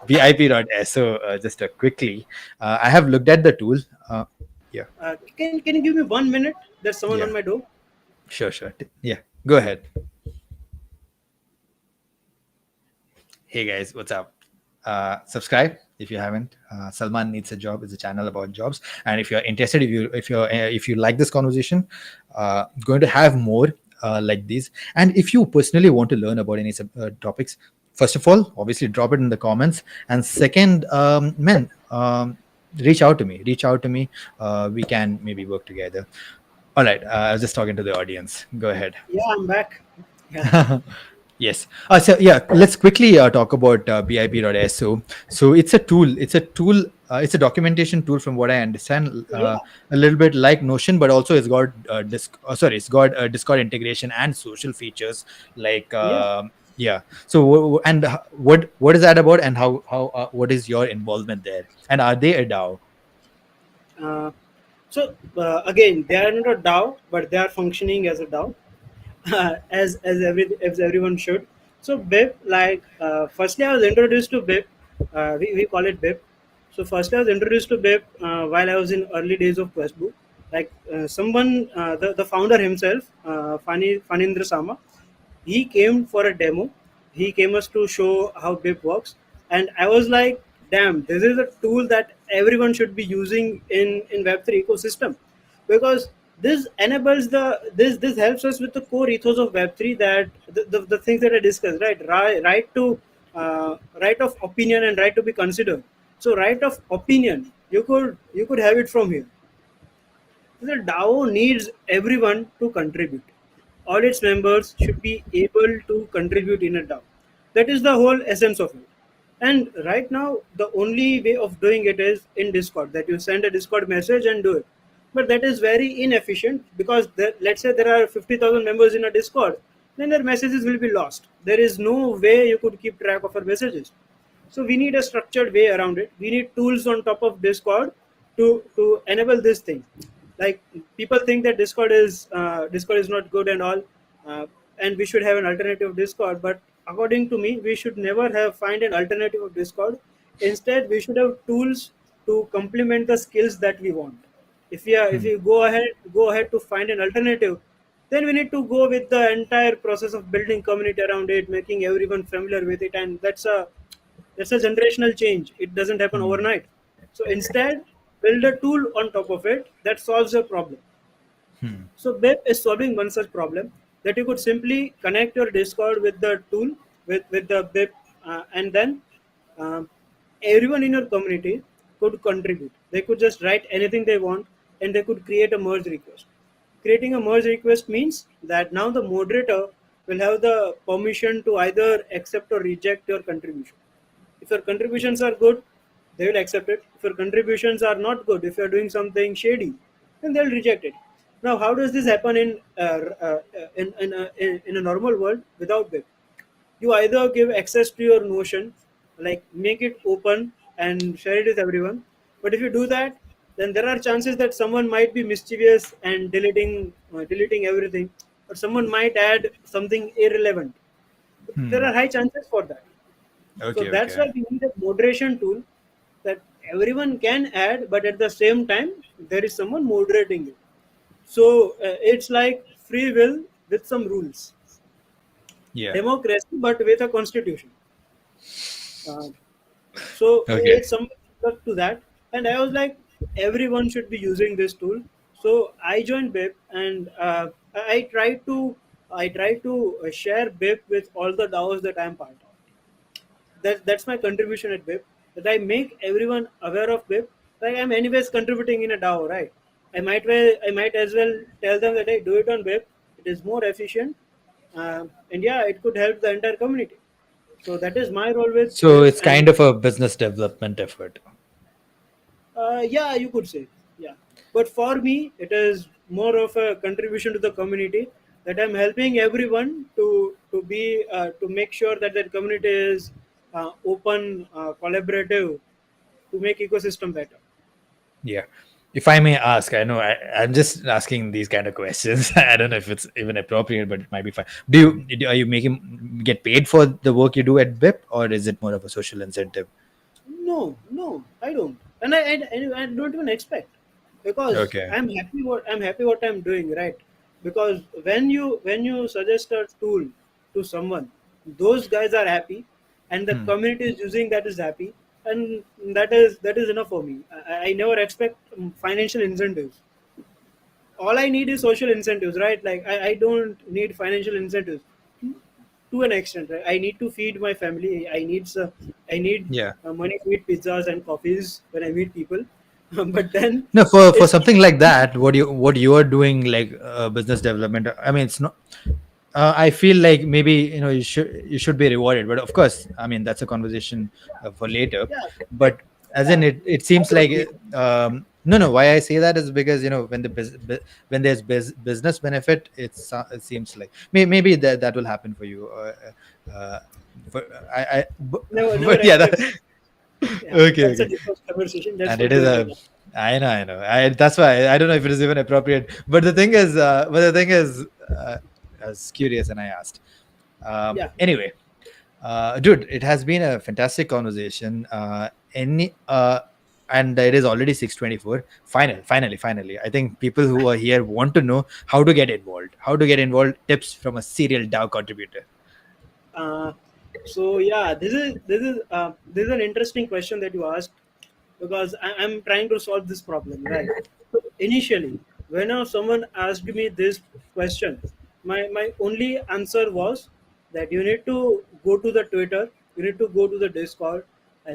bip.so just quickly. I have looked at the tool. Yeah, Can you give me 1 minute? There's someone yeah, on my door. sure, sure. Yeah, go ahead. Hey guys, what's up? Subscribe if you haven't. Salman Needs a Job is a channel about jobs, and if you're interested, if you like this conversation, going to have more like these. And if you personally want to learn about any topics, first of all, obviously drop it in the comments, and second, man, reach out to me. Reach out to me. We can maybe work together. All right. I was just talking to the audience. Go ahead. Yeah, I'm back. Yeah, Yes. So yeah, let's quickly talk about bip.so. So it's a tool. It's a tool. It's a documentation tool, from what I understand, yeah, a little bit like Notion, but also it's got it's got Discord integration and social features. Like yeah. yeah. So what is that about, and how what is your involvement there? And are they a DAO? Uh, so again, they are not a DAO, but they are functioning as a DAO. As everyone should. So BIP, like firstly, I was introduced to BIP. We call it BIP. So firstly, I was introduced to BIP while I was in early days of Questbook. Like someone, the founder himself, Fanindra Sama, he came for a demo. He came us to show how BIP works, and I was like, "Damn, this is a tool that everyone should be using in Web3 ecosystem," because this helps us with the core ethos of Web3, that the things that I discussed, right to right of opinion and right to be considered. So right of opinion, you could have it from here. The DAO needs everyone to contribute. All its members should be able to contribute in a DAO. That is the whole essence of it. And right now, the only way of doing it is in Discord, that you send a Discord message and do it. But that is very inefficient, because let's say there are 50,000 members in a Discord, then their messages will be lost. There is no way you could keep track of our messages. So we need a structured way around it. We need tools on top of Discord to enable this thing. Like, people think that Discord is not good and all, and we should have an alternative Discord. But according to me, we should never have find an alternative of Discord. Instead, we should have tools to complement the skills that we want. If Hmm. you go ahead to find an alternative, then we need to go with the entire process of building community around it, making everyone familiar with it, and that's a generational change. It doesn't happen Hmm. overnight. So instead, build a tool on top of it that solves a problem. So BIP is solving one such problem, that you could simply connect your Discord with the tool, with the BIP, and then um, everyone in your community could contribute. They could just write anything they want, and they could create a merge request. Creating a merge request means that now the moderator will have the permission to either accept or reject your contribution. If your contributions are good, they will accept it. If your contributions are not good, if you are doing something shady, then they'll reject it. Now, how does this happen in a normal world without BIP? You either give access to your Notion, like make it open and share it with everyone. But if you do that, then there are chances that someone might be mischievous and deleting everything, or someone might add something irrelevant. There are high chances for that. So Okay, that's okay. why we need a moderation tool that everyone can add, but at the same time, there is someone moderating it. So it's like free will with some rules, Yeah. democracy, but with a constitution. Uh, so Okay. it's something similar to that. And I was like, everyone should be using this tool. So I joined BIP, and I try to share BIP with all the DAOs that I'm part of. That's my contribution at BIP. That I make everyone aware of BIP. Like I'm anyways contributing in a DAO, right? I might as well tell them that I do it on BIP. It is more efficient, and yeah, it could help the entire community. So that is my role with So BIP, it's and kind of a business development effort. yeah, you could say, yeah. But for me, it is more of a contribution to the community, that I'm helping everyone to make sure that that community is open, collaborative, to make ecosystem better. Yeah. If I may ask, I know I'm just asking these kind of questions. I don't know if it's even appropriate, but it might be fine. Are you making get paid for the work you do at BIP, or is it more of a social incentive? No, no, I don't, and I don't even expect, because Okay. I'm happy what I'm doing, right? Because when you suggest a tool to someone, those guys are happy, and the community is using that is happy, and that is enough for me. I never expect financial incentives. All I need is social incentives, right? Like I don't need financial incentives to an extent, right? I need to feed my family. I need Yeah. money to eat pizzas and coffees when I meet people. But then No, for it's something like that, what you are doing, like business development. I mean, it's not. I feel like maybe you should be rewarded, but of course, I mean that's a conversation for later. yeah, But as in yeah. it I seems don't like need. no. Why I say that is because when when there's business benefit, it seems like maybe that will happen for you. Uh, for, Never but yeah, expect. Yeah, okay, that's a okay. different conversation. Let's And it not do is it right a now. I know. That's why I don't know if it is even appropriate. But the thing is, I was curious and I asked. Yeah. Anyway, dude, it has been a fantastic conversation. And it is already 6:24. Finally, I think people who are here want to know how to get involved. How to get involved? Tips from a serial DAO contributor. Uh, so yeah, this is an interesting question that you asked, because I'm trying to solve this problem, right? So initially, when someone asked me this question, my only answer was that you need to go to the Twitter, you need to go to the Discord,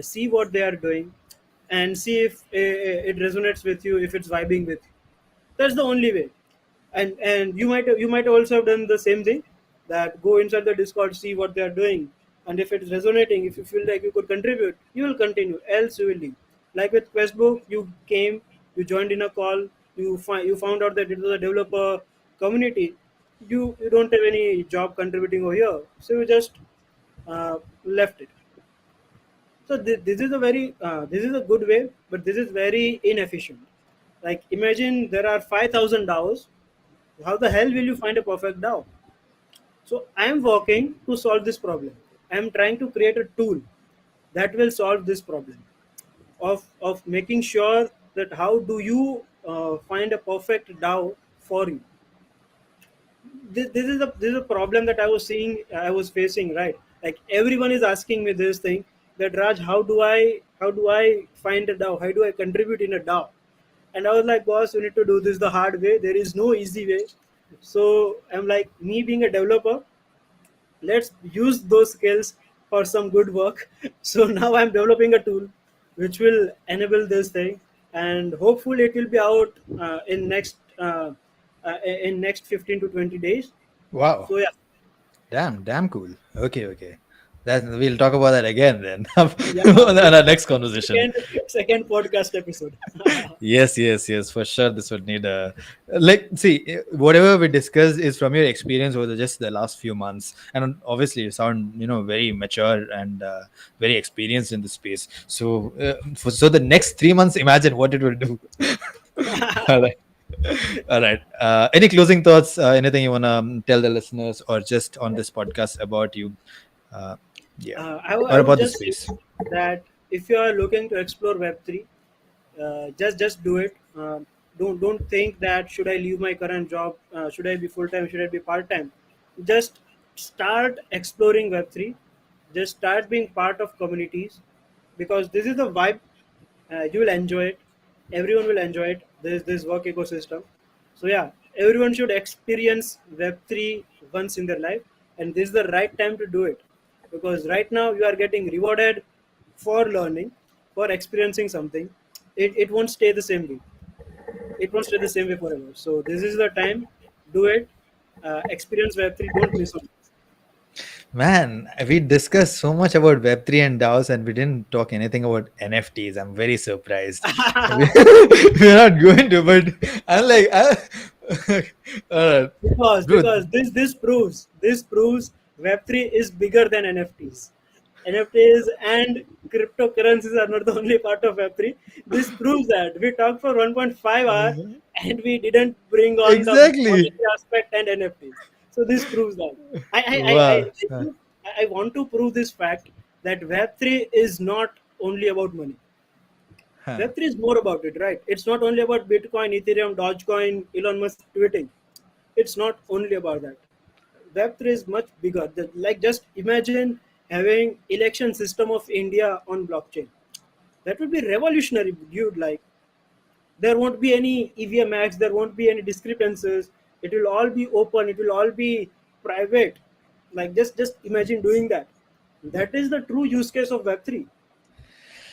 see what they are doing, and see if it resonates with you, if it's vibing with you. That's the only way. And you might also have done the same thing, that go inside the Discord, see what they are doing, and if it's resonating, if you feel like you could contribute, you will continue, else you will leave. Like with Questbook, you came, you joined in a call, you found out that it was a developer community, you don't have any job contributing over here, so you just left it. So this is a good way, but this is very inefficient. Like imagine there are 5,000 DAOs. How the hell will you find a perfect DAO? So I am working to solve this problem. I am trying to create a tool that will solve this problem of making sure that how do you find a perfect DAO for you. This is a problem that I was facing, right? Like everyone is asking me this thing, that Raj, how do I find a DAO? How do I contribute in a DAO? And I was like, boss, you need to do this the hard way. There is no easy way. So I'm like, me being a developer, let's use those skills for some good work. So now I'm developing a tool which will enable this thing, and hopefully it will be out in next 15 to 20 days. Wow. So yeah, Damn cool. Okay. That we'll talk about that again then yeah, on our next conversation. second podcast episode. Yes, for sure. This would need a like. See, whatever we discuss is from your experience over just the last few months, and obviously you sound very mature and very experienced in the space. So, so the next 3 months, imagine what it will do. All right. All right. Any closing thoughts? Anything you want to tell the listeners or just on this podcast about you? Uh, yeah. I Or would about the just say space. that if you are looking to explore Web3, just do it. Don't think that should I leave my current job, should I be full time, should I be part time. Just start exploring Web3. Just start being part of communities, because this is the vibe. You will enjoy it. Everyone will enjoy it. This work ecosystem. So yeah, everyone should experience Web3 once in their life, and this is the right time to do it, because right now you are getting rewarded for learning, for experiencing something. It won't stay the same way. It won't stay the same way forever. So this is the time. Do it. Experience Web3. Don't miss on Man, we discussed so much about Web3 and DAOs, and we didn't talk anything about NFTs. I'm very surprised. We're not going to, but I'm like, uh, bro, because this proves Web3 is bigger than NFTs. NFTs and cryptocurrencies are not the only part of Web3. This proves that we talked for 1.5 hour and we didn't bring on the exactly. monetary aspect and NFTs. So this proves that. Wow. I want to prove this fact that Web3 is not only about money. Huh. Web3 is more about it, right? It's not only about Bitcoin, Ethereum, Dogecoin, Elon Musk tweeting. It's not only about that. Web3 is much bigger. Like, just imagine having election system of India on blockchain. That would be revolutionary, dude. Like, there won't be any EVM hacks, there won't be any discrepancies. It will all be open. It will all be private. Like, just imagine doing that. That is the true use case of Web3.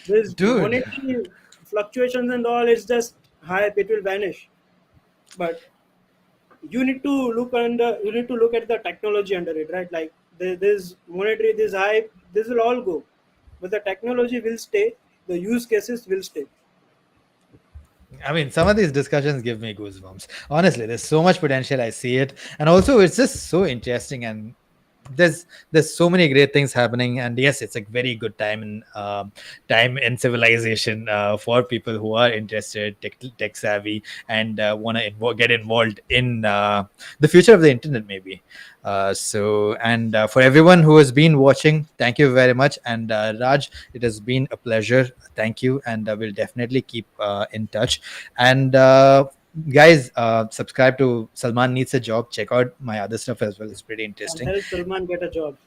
This Dude. monetary fluctuations and all is just hype. It will vanish. But you need to look at the technology under it, right? Like, this monetary, this hype, this will all go, but the technology will stay. The use cases will stay. I mean, some of these discussions give me goosebumps. Honestly, there's so much potential. I see it, and also it's just so interesting. And there's so many great things happening. And yes, it's a very good time in civilization for people who are interested, tech savvy, and want to get involved in the future of the internet, maybe. And for everyone who has been watching, thank you very much. And Raj, it has been a pleasure. Thank you, and we'll definitely keep in touch. And guys, subscribe to Salman Needs a Job. Check out my other stuff as well. It's pretty And interesting. help Salman get a job.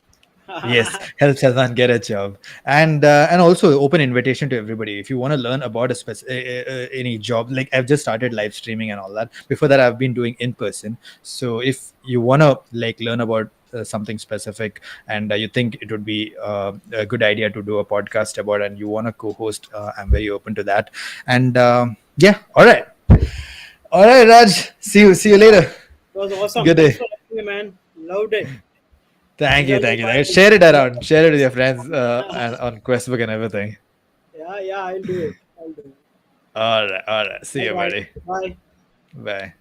Yes, help Salman get a job. And also open invitation to everybody. If you want to learn about any job, like I've just started live streaming and all that. Before that, I've been doing in person. So if you want to like learn about something specific, and you think it would be a good idea to do a podcast about, and you want to co-host, I'm very open to that. And yeah, all right, Raj. See you Yeah, later. it was awesome. Good Thanks day. for having me, man. Loved it. Thank Enjoy you, your thank you, thank you. bye. Share it around. Share it with your friends and on Questbook and everything. Yeah, I'll do it. I'll do it. All right. See All you, right. buddy. Bye. Bye.